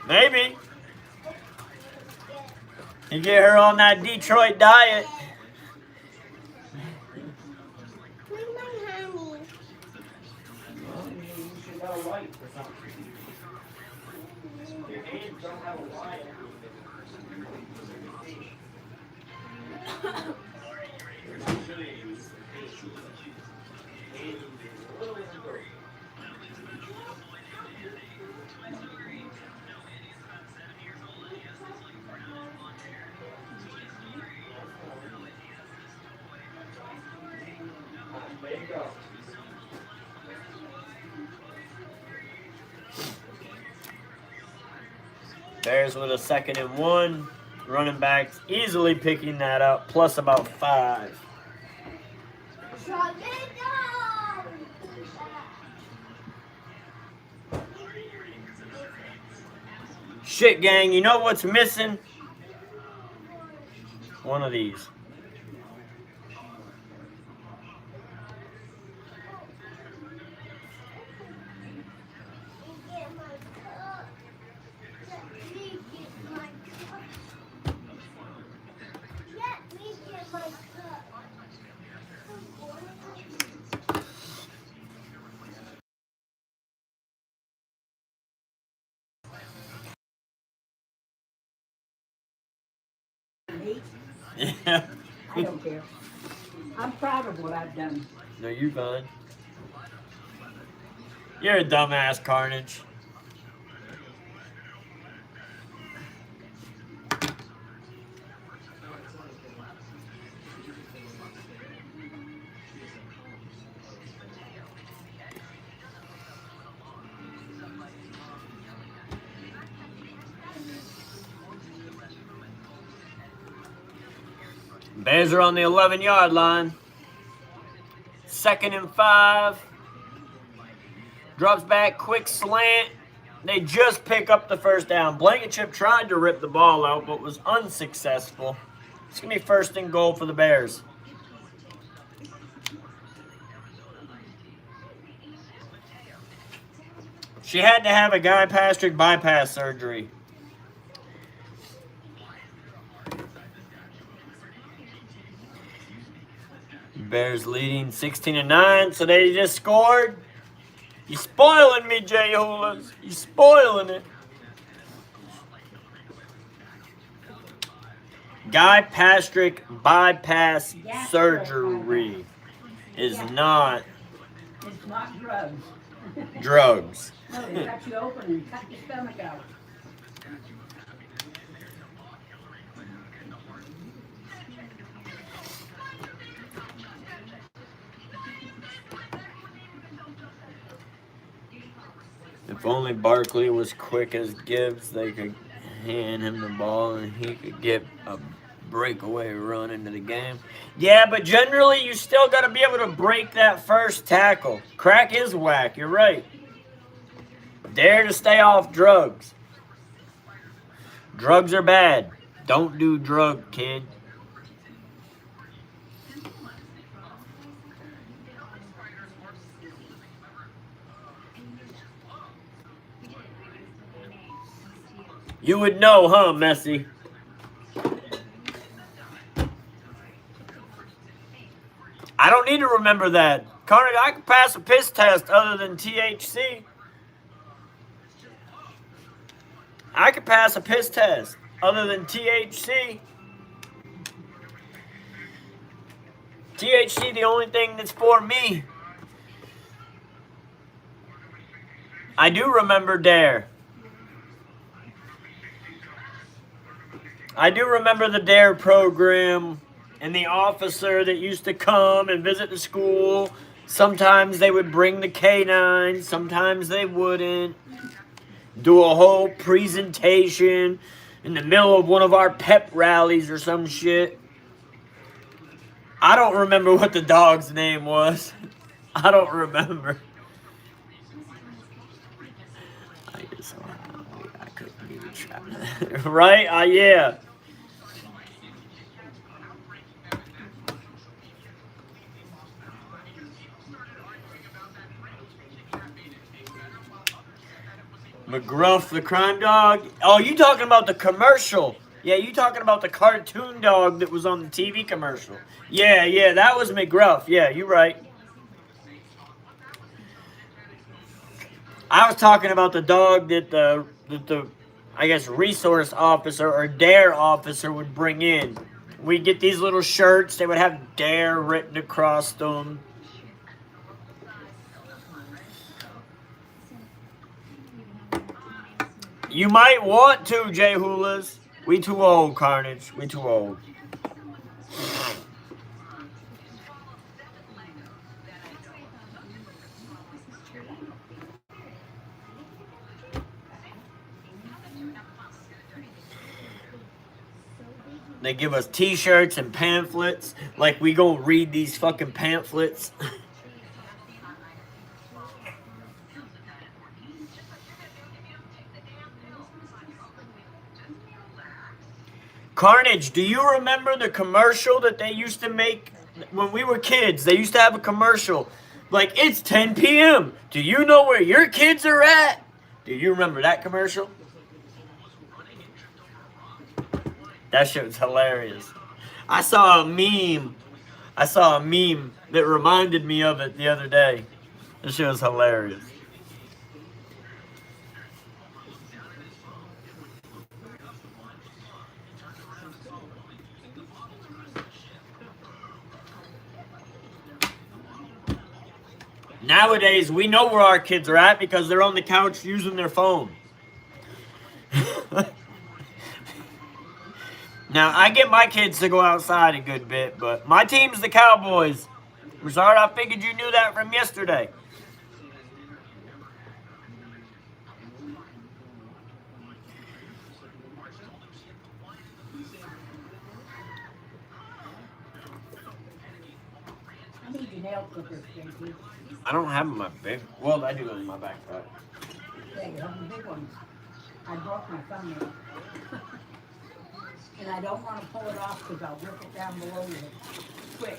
Maybe. You get her on that Detroit diet. Where's my honey? Bears with a 2nd and 1. Running backs easily picking that up, plus about 5. Shut it down. Shit, gang, you know what's missing? One of these. Get my cup. Let me get my cup. Let me get my cup. Me? Yeah. I don't care. I'm proud of what I've done. No, you fine. You're a dumbass, Carnage. Bears are on the 11-yard line. 2nd and 5. Drops back, quick slant. They just pick up the first down. Blankenship tried to rip the ball out, but was unsuccessful. It's going to be 1st and goal for the Bears. She had to have a Guy Pastrick bypass surgery. Bears leading 16-9, so they just scored. You spoiling me, Jay Hulas. You spoiling it. Guy Pastrick bypass surgery is not It's not drugs. drugs. No, they cut you open and cut your stomach out. If only Barkley was quick as Gibbs, they could hand him the ball and he could get a breakaway run into the game. Yeah, but generally you still got to be able to break that first tackle. Crack is whack, you're right. Dare to stay off drugs. Drugs are bad. Don't do drug, kid. You would know, huh, Messi? I don't need to remember that. Carnage, I can pass a piss test other than THC. I can pass a piss test other than THC. THC, the only thing that's for me. I do remember Dare. I do remember the DARE program and the officer that used to come and visit the school. Sometimes they would bring the K9, sometimes they wouldn't. Do a whole presentation in the middle of one of our pep rallies or some shit. I don't remember what the dog's name was. I don't remember. I couldn't even try. Right? Yeah. McGruff, the crime dog. Oh, you talking about the commercial. Yeah, you talking about the cartoon dog that was on the TV commercial. Yeah, that was McGruff. Yeah, you're right. I was talking about the dog that the I guess, resource officer or DARE officer would bring in. We'd get these little shirts. They would have DARE written across them. You might want to, Jay Hulas. We too old, Carnage. We too old. They give us t-shirts and pamphlets. Like we go read these fucking pamphlets. Carnage, do you remember the commercial that they used to make when we were kids? They used to have a commercial. Like, it's 10 p.m. Do you know where your kids are at? Do you remember that commercial? That shit was hilarious. I saw a meme that reminded me of it the other day. That shit was hilarious. Nowadays, we know where our kids are at because they're on the couch using their phone. Now, I get my kids to go outside a good bit, but my team's the Cowboys. Broussard, I figured you knew that from yesterday. I need your nail clippers, JP. I don't have them in my big. Well, I do in my backpack. Yeah, you have the big ones. I broke my thumbnail. And I don't want to pull it off because I'll rip it down below you quick.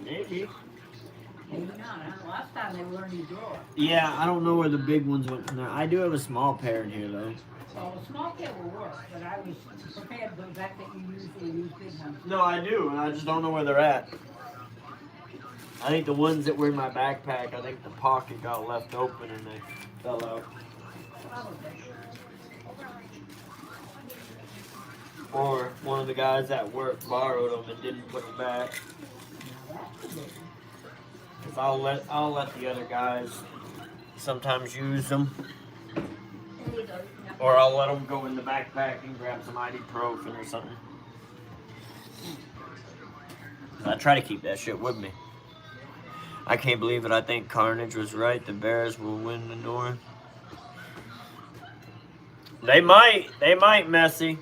Maybe. Maybe not, huh? Last time they were in your drawer. Yeah, I don't know where the big ones went from there. I do have a small pair in here, though. Well, the small pair will work, but I was prepared for the fact that you usually use big ones. No, I do, and I just don't know where they're at. I think the ones that were in my backpack, I think the pocket got left open and they fell out. Probably. Or one of the guys at work borrowed them and didn't put them back. Cause I'll let the other guys sometimes use them. Or I'll let them go in the backpack and grab some ibuprofen or something. I try to keep that shit with me. I can't believe it. I think Carnage was right. The Bears will win the North. They might. They might, Messi.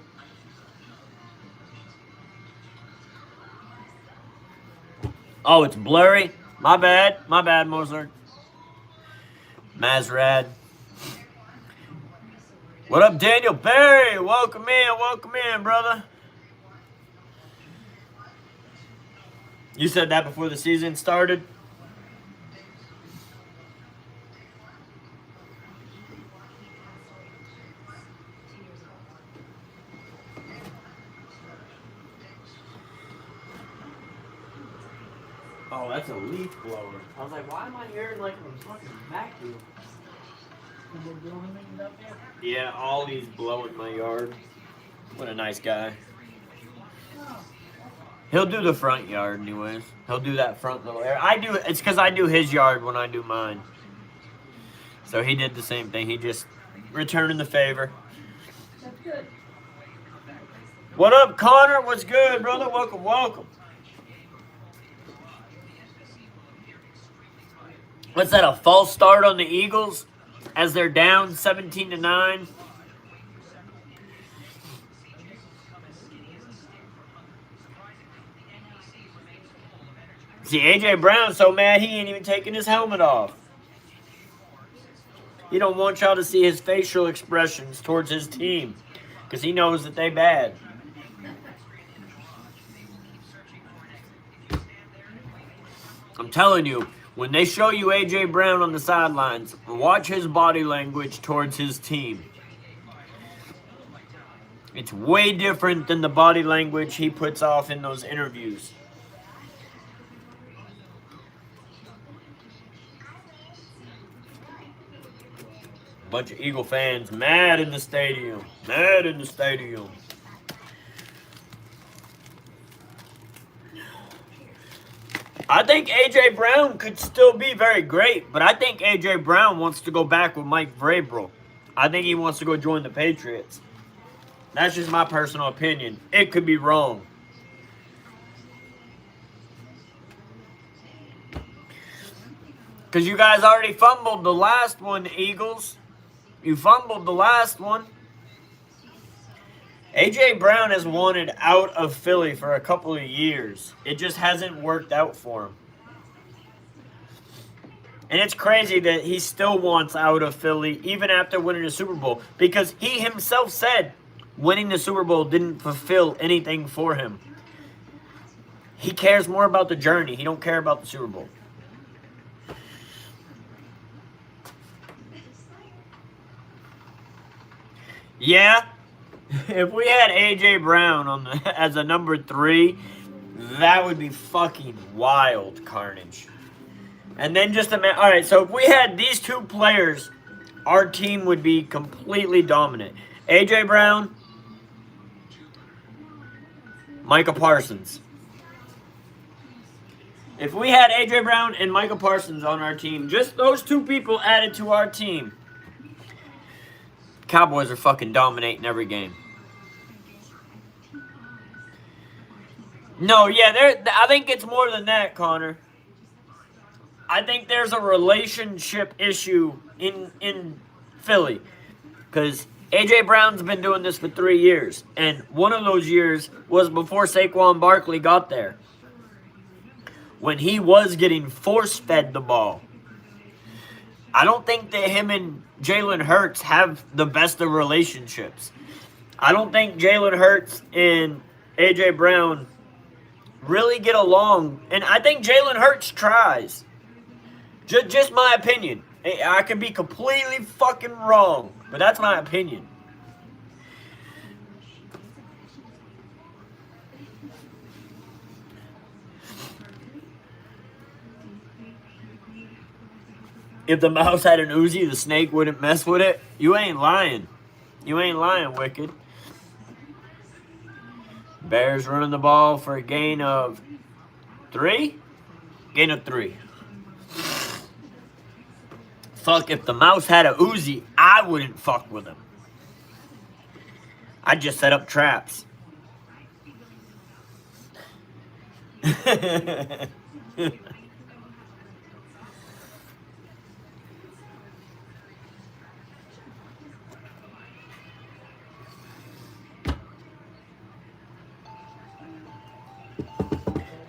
Oh, it's blurry. My bad. My bad, Mozart. Mazrad. What up, Daniel Barry? Welcome in, brother. You said that before the season started? Oh, that's a leaf blower. I was like, why am I hearing like a fucking vacuum? Yeah, Ollie's blowing my yard. What a nice guy. He'll do the front yard anyways. He'll do that front little area. It's because I do his yard when I do mine. So he did the same thing. He just returning the favor. That's good. What up, Connor? What's good, brother? Welcome, welcome. What's that, a false start on the Eagles as they're down 17-9? See, A.J. Brown's so mad he ain't even taking his helmet off. He don't want y'all to see his facial expressions towards his team because he knows that they bad. I'm telling you, when they show you A.J. Brown on the sidelines, watch his body language towards his team. It's way different than the body language he puts off in those interviews. Bunch of Eagle fans mad in the stadium. Mad in the stadium. I think A.J. Brown could still be very great, but I think A.J. Brown wants to go back with Mike Vrabel. I think he wants to go join the Patriots. That's just my personal opinion. It could be wrong. Because you guys already fumbled the last one, Eagles. You fumbled the last one. A.J. Brown has wanted out of Philly for a couple of years. It just hasn't worked out for him. And it's crazy that he still wants out of Philly even after winning the Super Bowl. Because he himself said winning the Super Bowl didn't fulfill anything for him. He cares more about the journey. He don't care about the Super Bowl. Yeah, if we had A.J. Brown as a number 3, that would be fucking wild carnage. And then just imagine, all right, so if we had these two players, our team would be completely dominant. A.J. Brown, Micah Parsons. If we had A.J. Brown and Micah Parsons on our team, just those two people added to our team, Cowboys are fucking dominating every game. No, yeah, I think it's more than that, Connor. I think there's a relationship issue in Philly. Because A.J. Brown's been doing this for 3 years. And one of those years was before Saquon Barkley got there. When he was getting force-fed the ball. I don't think that him and Jalen Hurts have the best of relationships. I don't think Jalen Hurts and A.J. Brown really get along. And I think Jalen Hurts tries. Just my opinion. I could be completely fucking wrong, but that's my opinion. If the mouse had an Uzi, the snake wouldn't mess with it. You ain't lying. You ain't lying, Wicked. Bears running the ball for a gain of 3? Gain of 3. Fuck, if the mouse had a Uzi, I wouldn't fuck with him. I'd just set up traps.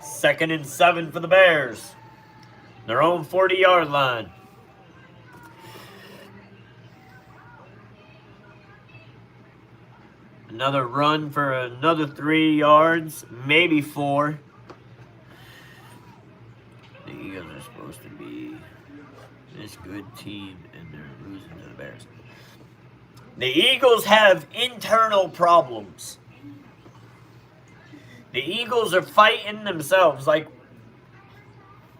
Second and 7 for the Bears. Their own 40-yard line. Another run for another 3 yards, maybe 4. The Eagles are supposed to be this good team, and they're losing to the Bears. The Eagles have internal problems. The Eagles are fighting themselves. Like,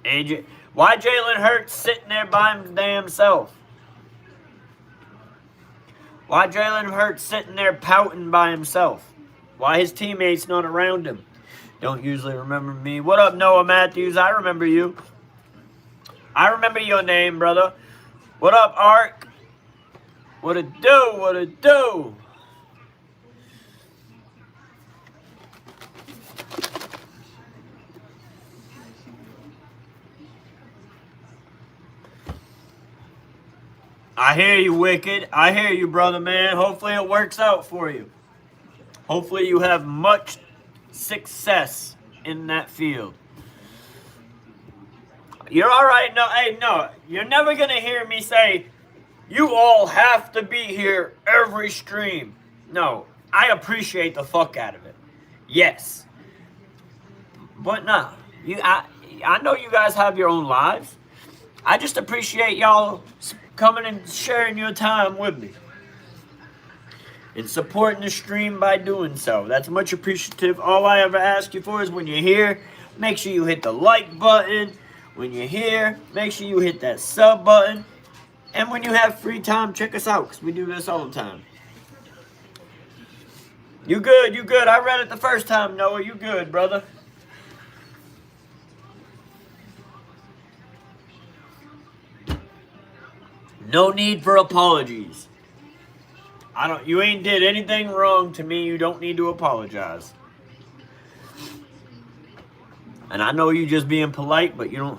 AJ, why Jalen Hurts sitting there by his damn self? Why Jalen Hurts sitting there pouting by himself? Why his teammates not around him? Don't usually remember me. What up, Noah Matthews? I remember you. I remember your name, brother. What up, Ark? What it do? What it do? I hear you, Wicked. I hear you, brother, man. Hopefully it works out for you. Hopefully you have much success in that field. You're all right. No, hey, no. You're never going to hear me say, you all have to be here every stream. No, I appreciate the fuck out of it. Yes. But no, I know you guys have your own lives. I just appreciate y'all coming and sharing your time with me and supporting the stream by doing so. That's much appreciative. All I ever ask you for is when you're here, make sure you hit the like button. When you're here, make sure you hit that sub button. And when you have free time, check us out, because we do this all the time. You good, you good. I read it the first time, Noah. You good, brother. No need for apologies. You ain't did anything wrong to me. You don't need to apologize. And I know you just being polite, but you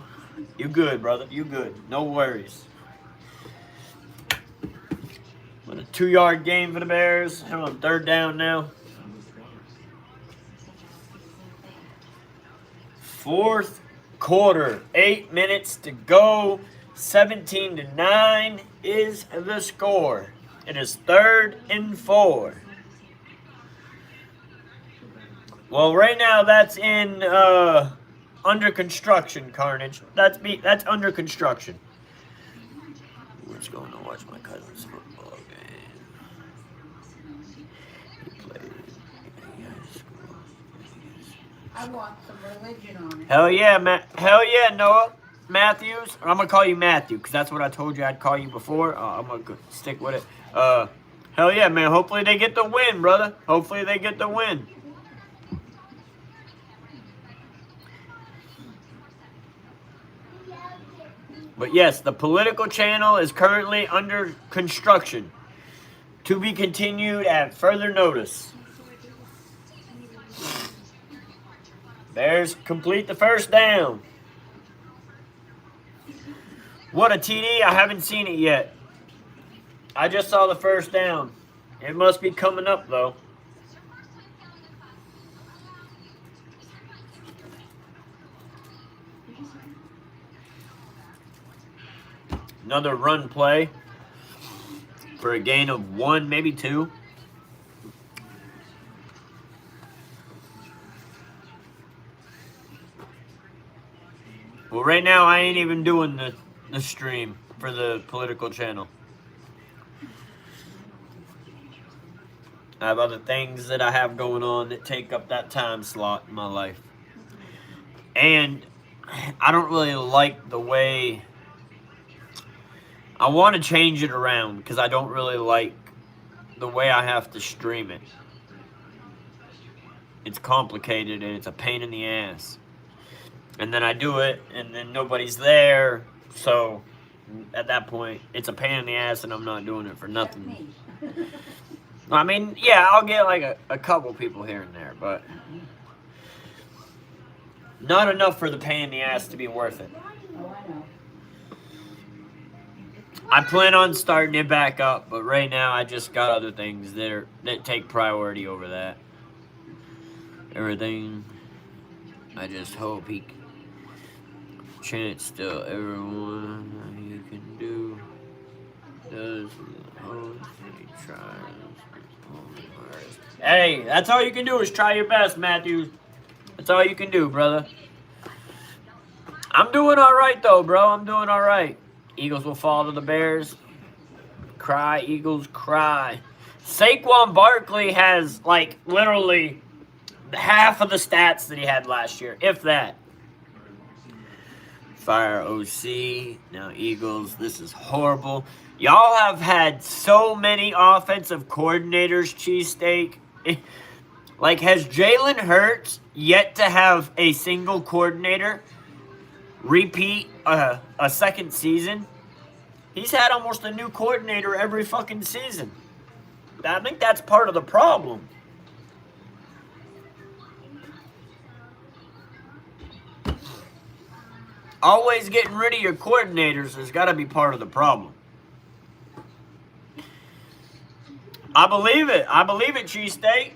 good, brother. You good. No worries. What a 2-yard game for the Bears. They're on 3rd down now. 4th quarter. 8 minutes to go. 17-9 is the score. It is 3rd and 4. Well, right now that's in under construction, Carnage. That's under construction. We're just going to watch my cousin's football game. He played in high school. I want some religion on it. Hell yeah, Hell yeah, Noah Matthews. I'm gonna call you Matthew because that's what I told you I'd call you before. I'm gonna stick with it. Hell yeah, man. Hopefully they get the win, brother. Hopefully they get the win. But yes, the political channel is currently under construction. To be continued at further notice. Bears complete the 1st down. What a TD. I haven't seen it yet. I just saw the 1st down. It must be coming up, though. Another run play for a gain of 1, maybe 2. Well, right now I ain't even doing the stream for the political channel. I have other things that I have going on that take up that time slot in my life. And I don't really like the way... I want to change it around because I don't really like the way I have to stream it. It's complicated and it's a pain in the ass. And then I do it and then nobody's there, so at that point, it's a pain in the ass, and I'm not doing it for nothing. Me. I mean, yeah, I'll get like a couple people here and there, but not enough for the pain in the ass to be worth it. Oh, I know. I plan on starting it back up, but right now I just got other things that take priority over that. Everything. I just hope he chant still everyone he can do does hope he tries. Hey, that's all you can do is try your best, Matthews. That's all you can do, brother. I'm doing all right, though, bro. I'm doing all right. Eagles will fall to the Bears. Cry, Eagles, cry. Saquon Barkley has, like, literally half of the stats that he had last year, if that. Fire OC. Now, Eagles, this is horrible. Y'all have had so many offensive coordinators, cheesesteak. Like, has Jalen Hurts yet to have a single coordinator repeat a second season? He's had almost a new coordinator every fucking season. I think that's part of the problem. Always getting rid of your coordinators has got to be part of the problem. I believe it. I believe it, Cheesesteak.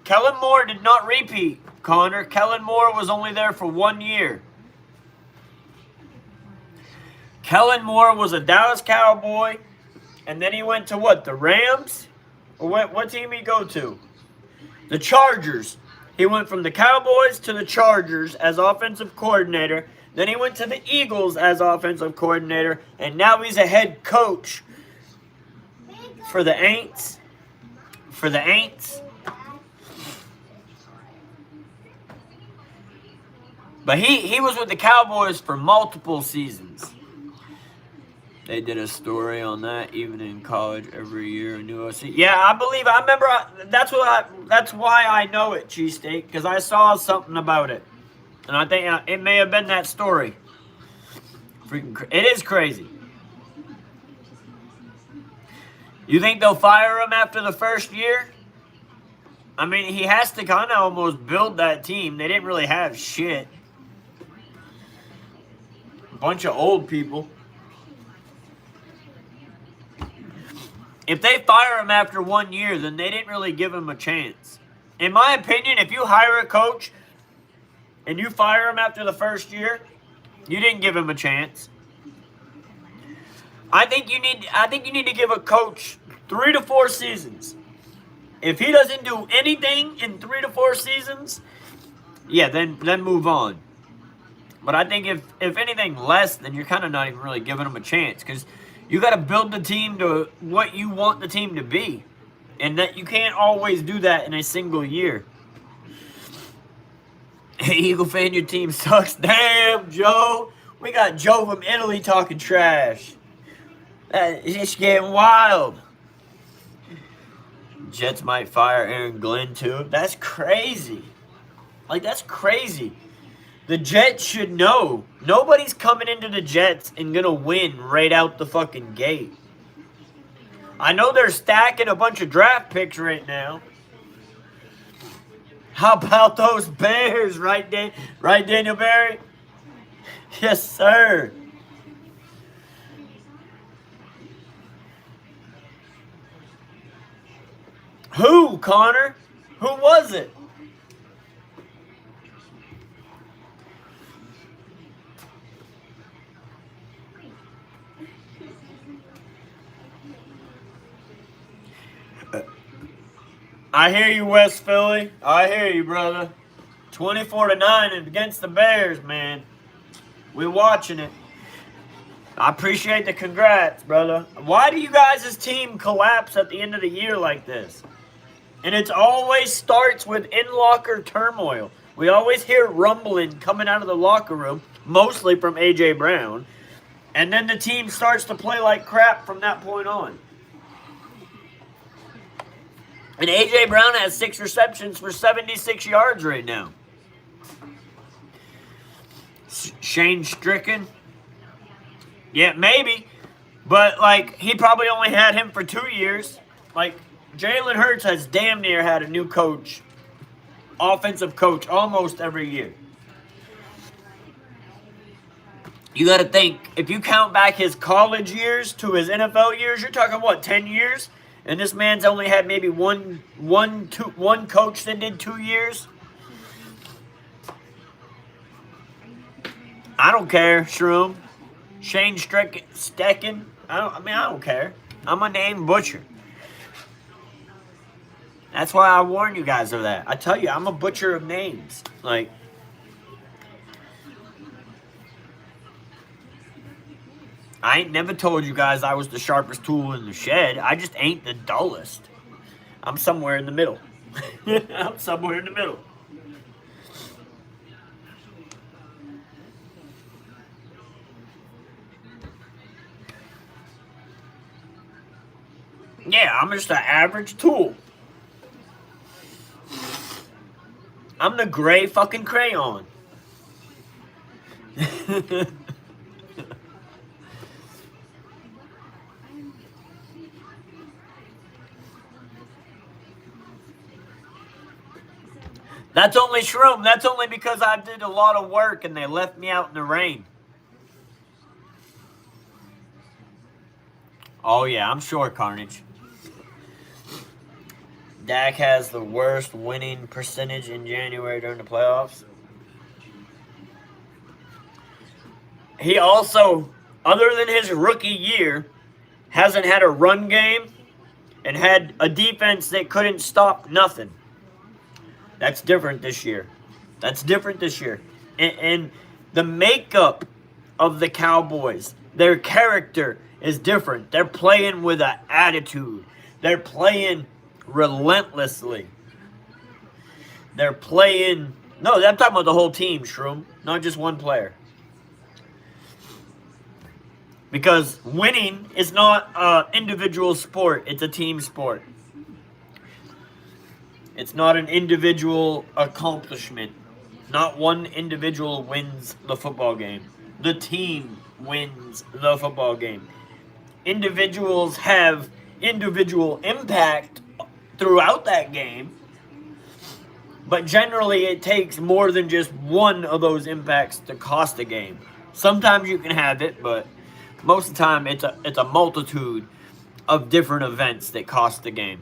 Kellen Moore did not repeat, Connor. Kellen Moore was only there for 1 year. Kellen Moore was a Dallas Cowboy, and then he went to what? The Rams? Or what team did he go to? The Chargers. He went from the Cowboys to the Chargers as offensive coordinator. Then he went to the Eagles as offensive coordinator, and now he's a head coach for the Aints. For the Aints. But he was with the Cowboys for multiple seasons. They did a story on that, even in college every year, a new OC. Yeah, I remember. That's why I know it, Cheesesteak, because I saw something about it, and I think it may have been that story. It is crazy. You think they'll fire him after the first year? I mean, he has to kind of almost build that team. They didn't really have shit. A bunch of old people. If they fire him after 1 year, then they didn't really give him a chance. In my opinion, if you hire a coach and you fire him after the first year, you didn't give him a chance. I think you need to give a coach 3 to 4 seasons. If he doesn't do anything in 3 to 4 seasons, yeah, then move on. But I think if anything less, then you're kind of not even really giving him a chance, because you got to build the team to what you want the team to be. And that you can't always do that in a single year. Hey, Eagle fan, your team sucks. Damn, Joe. We got Joe from Italy talking trash. It's getting wild. Jets might fire Aaron Glenn, too. That's crazy. Like, that's crazy. The Jets should know. Nobody's coming into the Jets and going to win right out the fucking gate. I know they're stacking a bunch of draft picks right now. How about those Bears, right, Daniel Barry? Yes, sir. Who, Connor? Who was it? I hear you, West Philly. I hear you, brother. 24-9 against the Bears, man. We're watching it. I appreciate the congrats, brother. Why do you guys' team collapse at the end of the year like this? And it always starts with in-locker turmoil. We always hear rumbling coming out of the locker room, mostly from A.J. Brown. And then the team starts to play like crap from that point on. And A.J. Brown has 6 receptions for 76 yards right now. Shane Stricken. Yeah, maybe. But, like, he probably only had him for 2 years. Like, Jalen Hurts has damn near had a new coach, offensive coach, almost every year. You got to think, if you count back his college years to his NFL years, you're talking, what, 10 years? And this man's only had maybe one coach that did 2 years? I don't care, Shroom. Shane Stecken. I don't care. I'm a name butcher. That's why I warn you guys of that. I tell you, I'm a butcher of names. Like, I ain't never told you guys I was the sharpest tool in the shed. I just ain't the dullest. I'm somewhere in the middle. I'm somewhere in the middle. Yeah, I'm just an average tool. I'm the gray fucking crayon. That's only Shroom. That's only because I did a lot of work and they left me out in the rain. Oh yeah, I'm sure, Carnage. Dak has the worst winning percentage in January during the playoffs. He also, other than his rookie year, hasn't had a run game and had a defense that couldn't stop nothing. That's different this year. That's different this year. And the makeup of the Cowboys, their character is different. They're playing with an attitude. They're playing relentlessly. They're playing... No, I'm talking about the whole team, Shroom. Not just one player. Because winning is not an individual sport. It's a team sport. It's not an individual accomplishment. Not one individual wins the football game. The team wins the football game. Individuals have individual impact throughout that game, but generally it takes more than just one of those impacts to cost a game. Sometimes you can have it, but most of the time it's a multitude of different events that cost the game.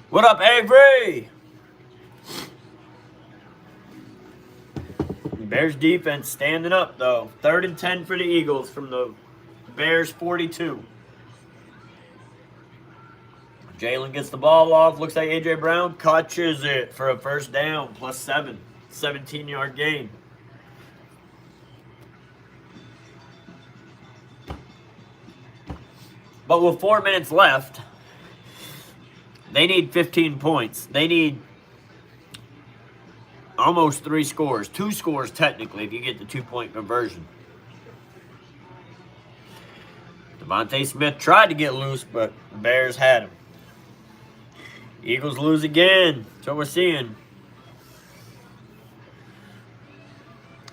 What up, Avery? Bears defense standing up, though. 3rd and 10 for the Eagles from the Bears 42. Jalen gets the ball off. Looks like A.J. Brown catches it for a first down. +7. 17-yard gain. But with 4 minutes left, they need 15 points. They need almost 3 scores. 2 scores, technically, if you get the 2-point conversion. Devontae Smith tried to get loose, but the Bears had him. Eagles lose again. That's what we're seeing.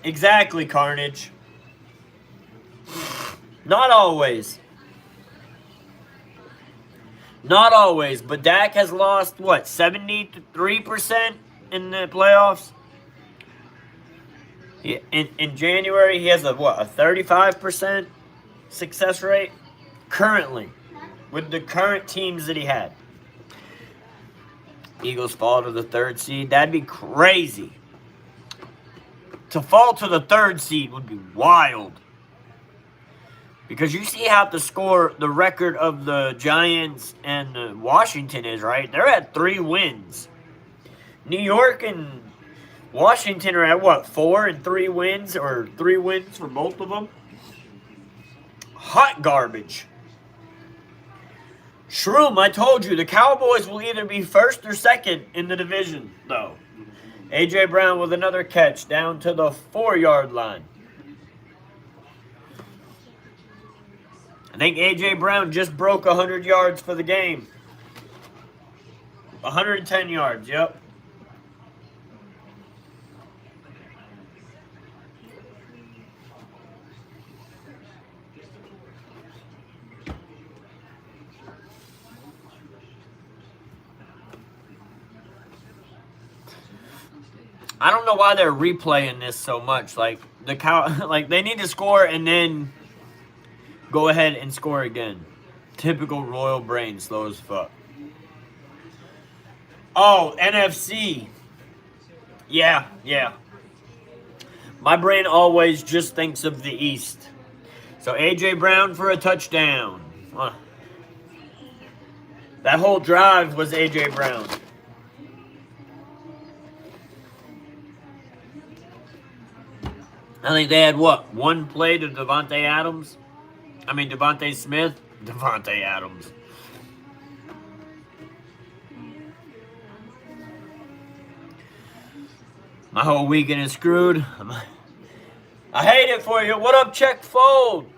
Exactly, Carnage. Not always. Not always, but Dak has lost, what, 73% in the playoffs? In January, he has a 35% success rate? Currently, with the current teams that he had. Eagles fall to the 3rd seed. That'd be crazy. To fall to the 3rd seed would be wild. Because you see how the record of the Giants and Washington is, right? They're at 3 wins. New York and Washington are at, what, 4 and 3 wins? Or 3 wins for both of them? Hot garbage. Shroom, I told you, the Cowboys will either be 1st or 2nd in the division, though. A.J. Brown with another catch down to the 4-yard line. I think A.J. Brown just broke 100 yards for the game. 110 yards, yep. I don't know why they're replaying this so much. Like like they need to score and then go ahead and score again. Typical Royal brain, slow as fuck. Oh, NFC. Yeah. My brain always just thinks of the East. So A.J. Brown for a touchdown. That whole drive was A.J. Brown. I think they had, what, one play to Devontae Smith? Devontae Adams. My whole weekend is screwed. I hate it for you. What up, Check Fold?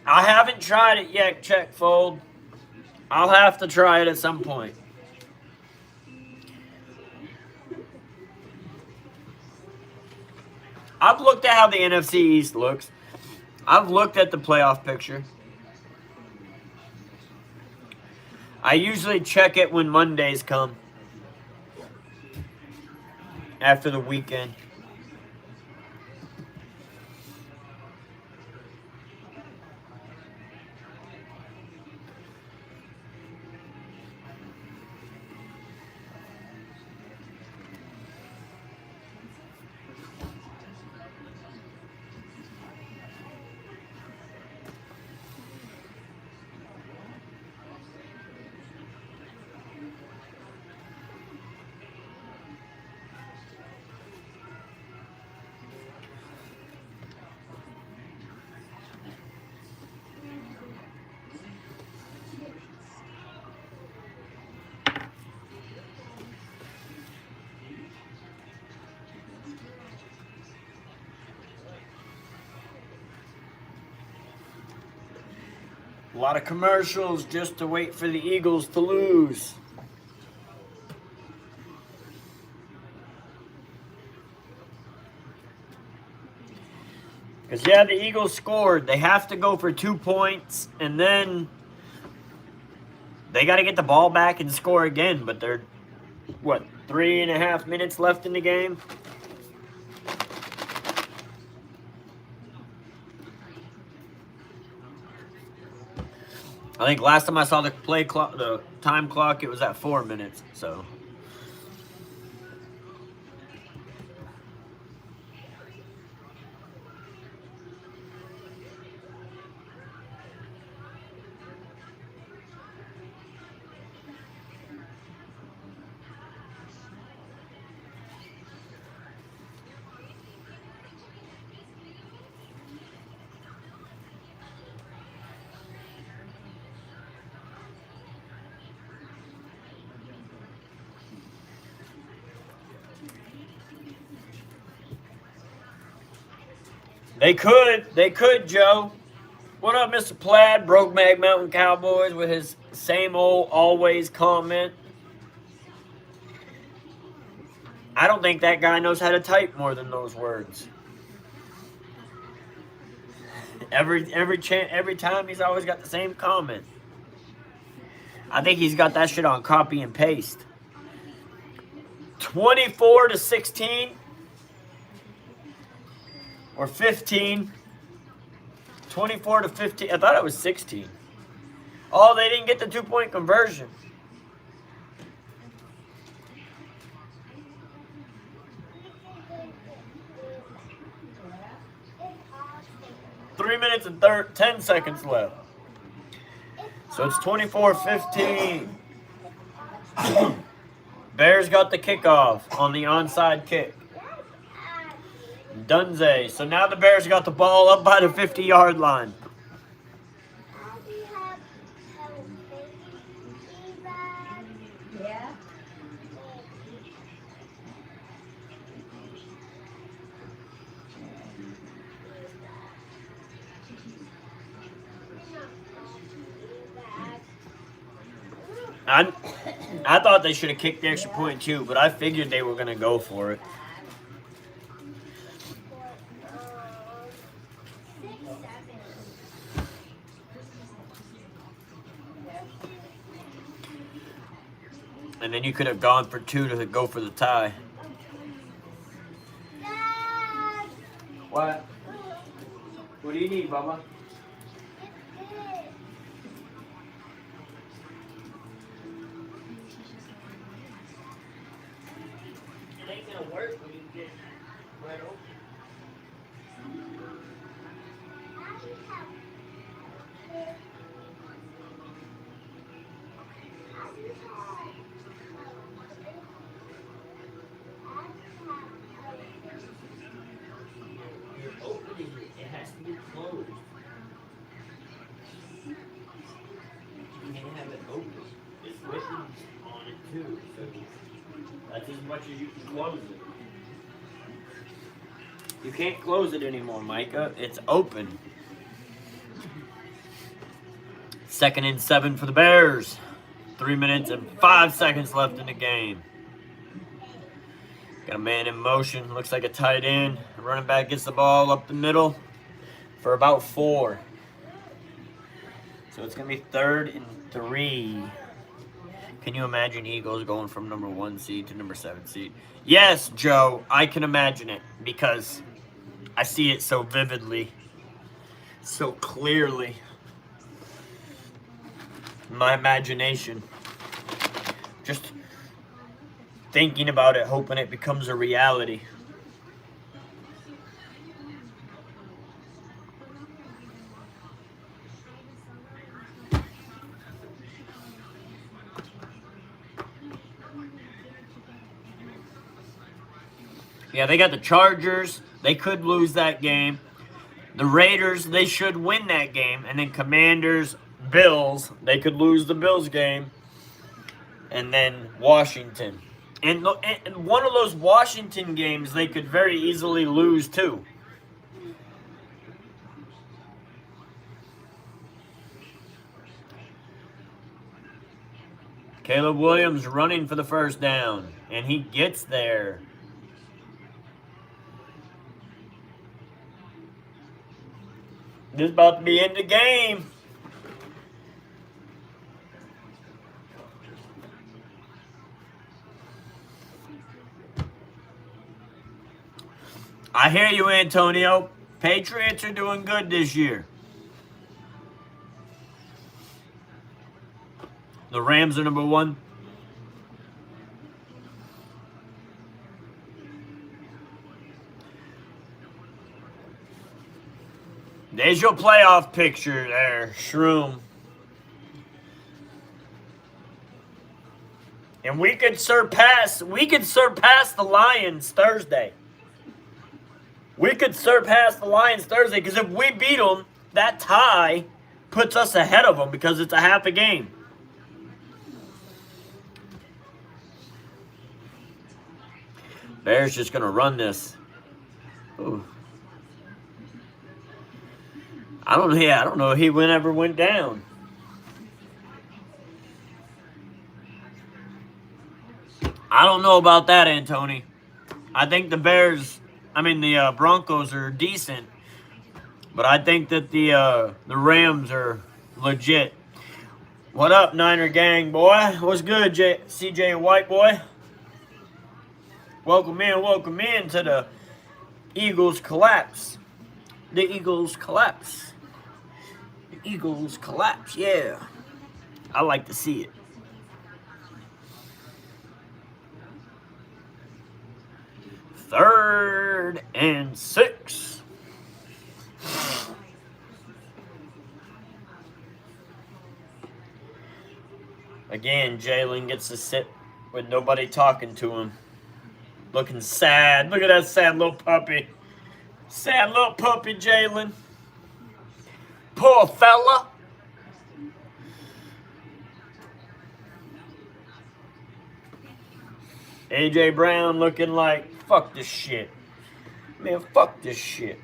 I haven't tried it yet, Check Fold. I'll have to try it at some point. I've looked at how the NFC East looks. I've looked at the playoff picture. I usually check it when Mondays come. After the weekend. A lot of commercials just to wait for the Eagles to lose. Because, yeah, the Eagles scored. They have to go for 2 points, and then they got to get the ball back and score again. But they're, 3.5 minutes left in the game? I think last time I saw the time clock, it was at 4 minutes. So. They could, Joe. What up, Mr. Plaid? Broke Mag Mountain Cowboys with his same old always comment. I don't think that guy knows how to type more than those words. Every time he's always got the same comment. I think he's got that shit on copy and paste. 24-16. Or 15. 24-15. I thought it was 16. Oh, they didn't get the 2-point conversion. Three minutes and 10 seconds left. So it's 24-15. Bears got the kickoff on the onside kick. Dunze. So now the Bears got the ball up by the 50-yard line. Yeah. I thought they should have kicked the extra point too, but I figured they were going to go for it. And then you could have gone for 2 to go for the tie. Dad, What? What do you need, Bubba? it's it. It ain't gonna work when you get right open. You're opening it. It has to be closed. You can't have it open. It's written on it too, so that's as much as you can close it. You can't close it anymore, Micah. It's open. 2nd and 7 for the Bears. 3 minutes and 5 seconds left in the game. Got a man in motion. Looks like a tight end. The running back gets the ball up the middle for about 4. So it's going to be 3rd and 3. Can you imagine Eagles going from number 1 seed to number 7 seed? Yes, Joe, I can imagine it because I see it so vividly, so clearly. My imagination. Just thinking about it, hoping it becomes a reality. Yeah, they got the Chargers. They could lose that game. The Raiders, they should win that game. And then Commanders, Bills, they could lose the Bills game. And then Washington. And one of those Washington games, they could very easily lose too. Caleb Williams running for the first down. And he gets there. This is about to be in the game. I hear you, Antonio. Patriots are doing good this year. The Rams are number 1. There's your playoff picture there, Shroom. And we could surpass the Lions Thursday. We could surpass the Lions Thursday because if we beat them, that tie puts us ahead of them because it's a half a game. Bears just going to run this. Ooh. I don't know if he ever went down. I don't know about that, Antony. I think the Broncos are decent, but I think that the Rams are legit. What up, Niner gang, boy? What's good, CJ White boy? Welcome in to the Eagles collapse. The Eagles collapse. The Eagles collapse, yeah. I like to see it. Third and 6. Again, Jalen gets to sit with nobody talking to him. Looking sad. Look at that sad little puppy. Sad little puppy, Jalen. Poor fella. AJ Brown looking like, fuck this shit. Man, fuck this shit.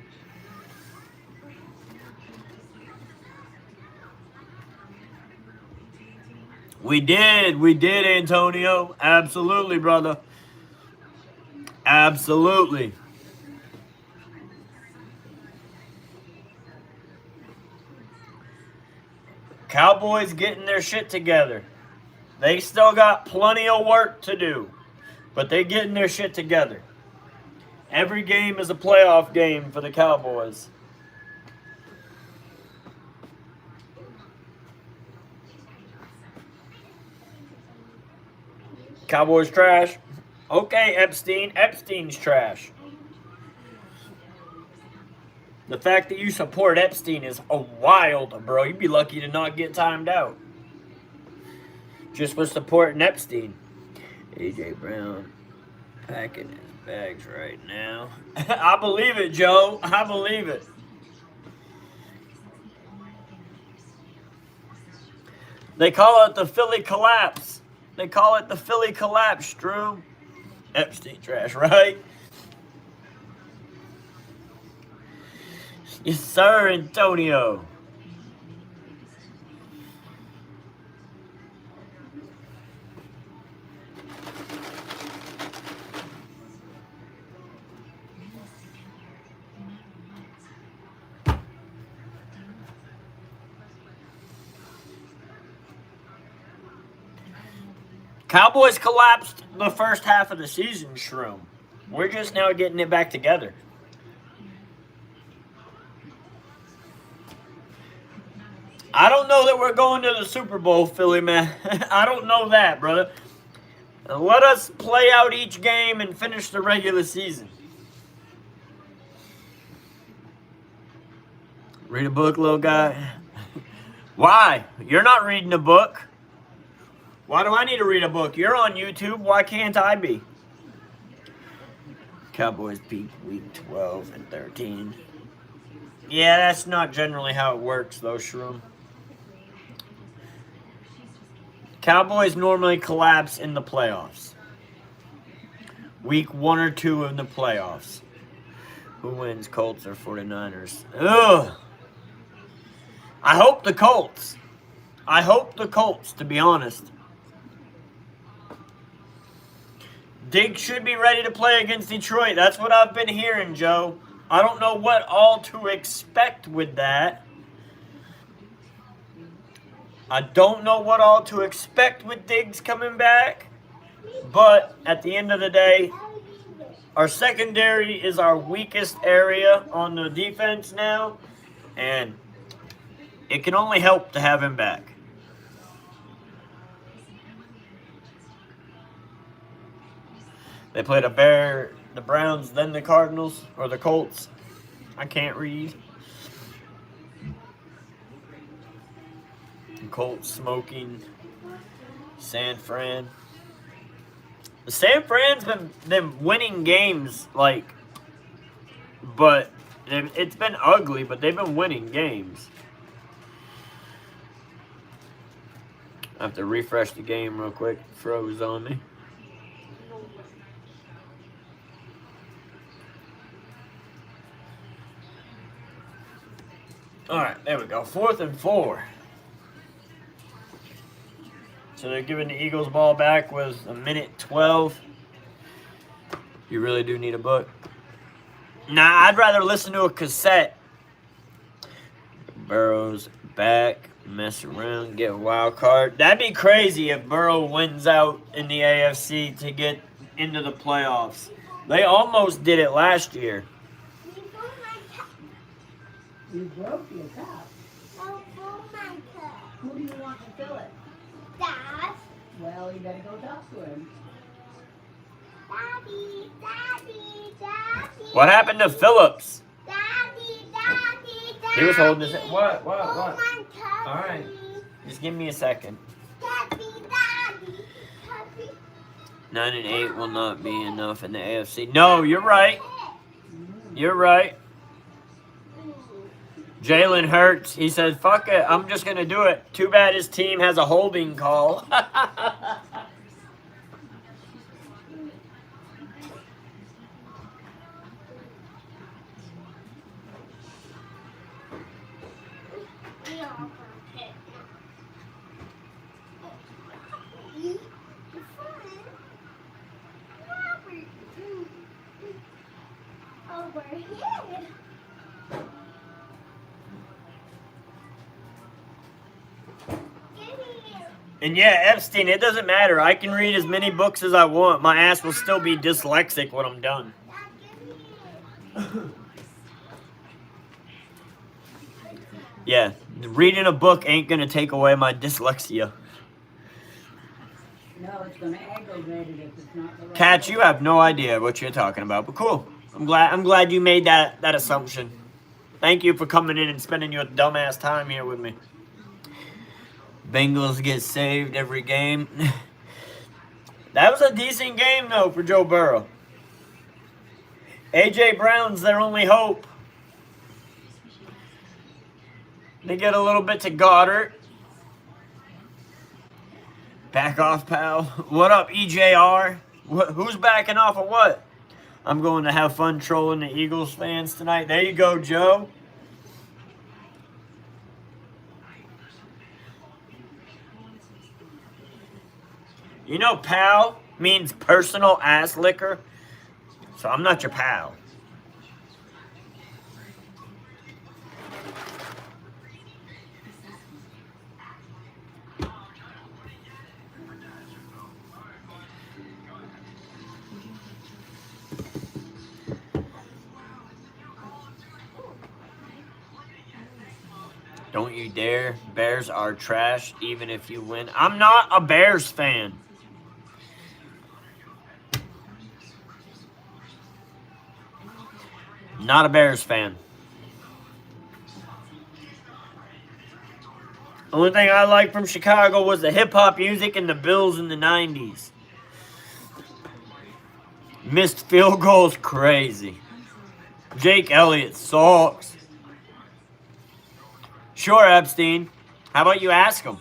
We did, Antonio. Absolutely, brother. Absolutely. Cowboys getting their shit together. They still got plenty of work to do, but they're getting their shit together. Every game is a playoff game for the Cowboys. Cowboys trash. Okay, Epstein. Epstein's trash. The fact that you support Epstein is a wild, bro. You'd be lucky to not get timed out. Just for supporting Epstein. A.J. Brown packing his bags right now. I believe it, Joe. I believe it. They call it the Philly collapse. They call it the Philly collapse, Drew. Epstein trash, right? Yes, sir, Antonio. Cowboys collapsed the first half of the season, Shroom. We're just now getting it back together. I don't know that we're going to the Super Bowl, Philly, man. I don't know that, brother. Let us play out each game and finish the regular season. Read a book, little guy. Why? You're not reading a book. Why do I need to read a book? You're on YouTube. Why can't I be? Cowboys peak week 12 and 13. Yeah, that's not generally how it works, though, Shroom. Cowboys normally collapse in the playoffs. Week 1 or 2 in the playoffs. Who wins, Colts or 49ers? Ugh. I hope the Colts. I hope the Colts, to be honest. Diggs should be ready to play against Detroit. That's what I've been hearing, Joe. I don't know what all to expect with that. I don't know what all to expect with Diggs coming back. But at the end of the day, our secondary is our weakest area on the defense now. And it can only help to have him back. They played the Browns, then the Cardinals, or the Colts. I can't read. The Colts smoking San Fran. The San Fran's been winning games, like, but it's been ugly, but they've been winning games. I have to refresh the game real quick. Froze on me. All right, there we go. 4th and 4. So they're giving the Eagles ball back with 1:12. You really do need a book. Nah, I'd rather listen to a cassette. Burrow's back, mess around, get a wild card. That'd be crazy if Burrow wins out in the AFC to get into the playoffs. They almost did it last year. You broke your cup. No, fill my cup. Who do you want to fill it? Dad. Well, you better go talk to him. Daddy, Daddy, Daddy. What happened to Phillips? Daddy, Daddy, Daddy. He was holding his... What? Fill my cup. All right. Just give me a second. Daddy, Daddy, Daddy. 9 and 8 will not be enough in the AFC. No, you're right. You're right. Jalen Hurts, he said, fuck it, I'm just going to do it. Too bad his team has a holding call. Over here. Get here. And yeah, Epstein, it doesn't matter. I can read as many books as I want. My ass will still be dyslexic when I'm done. Yeah, reading a book ain't gonna take away my dyslexia. No, it's gonna aggravate it if it's not the right. Kat, you have no idea what you're talking about, but cool. I'm glad you made that assumption. Thank you for coming in and spending your dumbass time here with me. Bengals get saved every game. That was a decent game though for Joe Burrow. AJ Brown's their only hope. They get a little bit to Goddard. Back off, pal. What up, EJR? Who's backing off of what? I'm going to have fun trolling the Eagles fans tonight. There you go, Joe. You know, pal means personal ass liquor. So I'm not your pal. Don't you dare. Bears are trash even if you win. I'm not a Bears fan. Not a Bears fan. Only thing I liked from Chicago was the hip-hop music and the Bills in the 90s. Missed field goals, crazy. Jake Elliott sucks. Sure, Epstein. How about you ask him?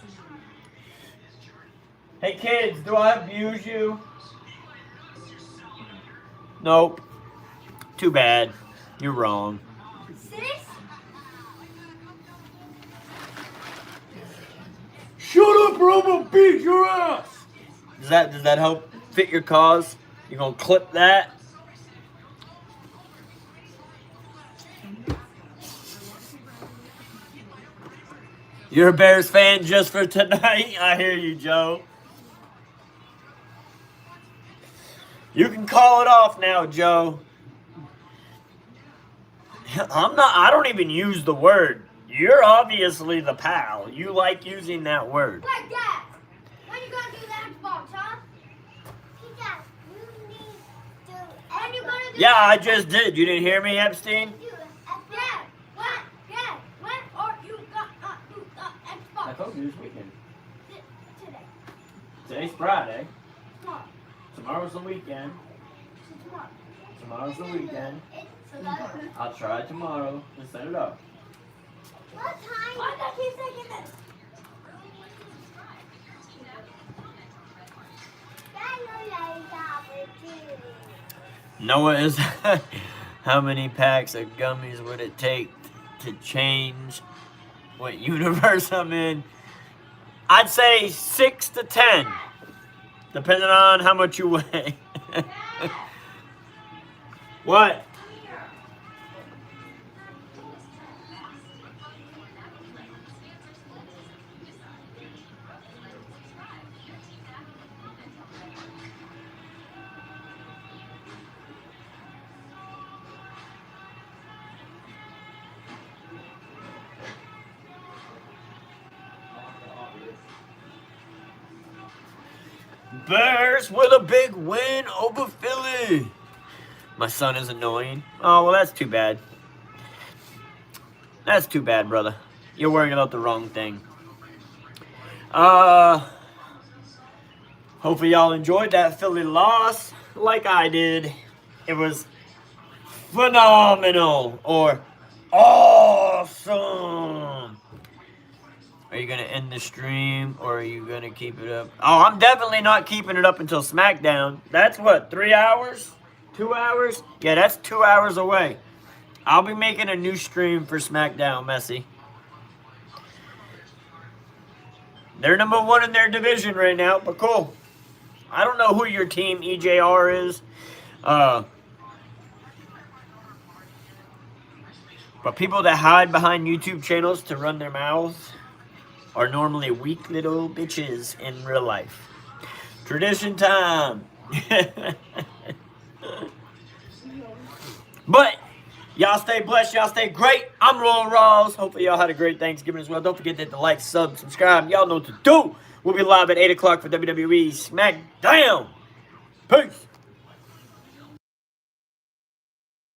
Hey, kids, do I abuse you? Nope. Too bad. You're wrong. Sis? Shut up or I'm gonna beat your ass! Does that help fit your cause? You gonna clip that? You're a Bears fan just for tonight? I hear you, Joe. You can call it off now, Joe. I don't even use the word. You're obviously the pal. You like using that word. Wait, Dad. When you gonna do the Xbox, huh? Hey, Dad, you need to. When you gonna do Yeah, I just did. You didn't hear me, Epstein? Dad, when are you gonna do the Xbox? told you this weekend. Today. Today's Friday. Tomorrow. Tomorrow's the weekend. Tomorrow. Tomorrow's the weekend. So that's I'll try tomorrow to set it up. what time? Why do I keep saying this? Noah is how many packs of gummies would it take to change what universe I'm in? I'd say 6 to 10, depending on how much you weigh. What? Bears with a big win over Philly. My son is annoying. Oh, well, that's too bad. That's too bad, brother. You're worrying about the wrong thing. Hopefully y'all enjoyed that Philly loss like I did. It was phenomenal or awesome. Are you going to end the stream or are you going to keep it up? Oh, I'm definitely not keeping it up until SmackDown. That's what, 3 hours? 2 hours? Yeah, that's 2 hours away. I'll be making a new stream for SmackDown, Messi. They're number 1 in their division right now, but cool. I don't know who your team EJR is. But people that hide behind YouTube channels to run their mouths, are normally weak little bitches in real life. Tradition time. But y'all stay blessed. Y'all stay great. I'm Royal Rawls. Hopefully y'all had a great Thanksgiving as well. Don't forget to hit the like, sub, subscribe. Y'all know what to do. We'll be live at 8 o'clock for WWE SmackDown. Peace.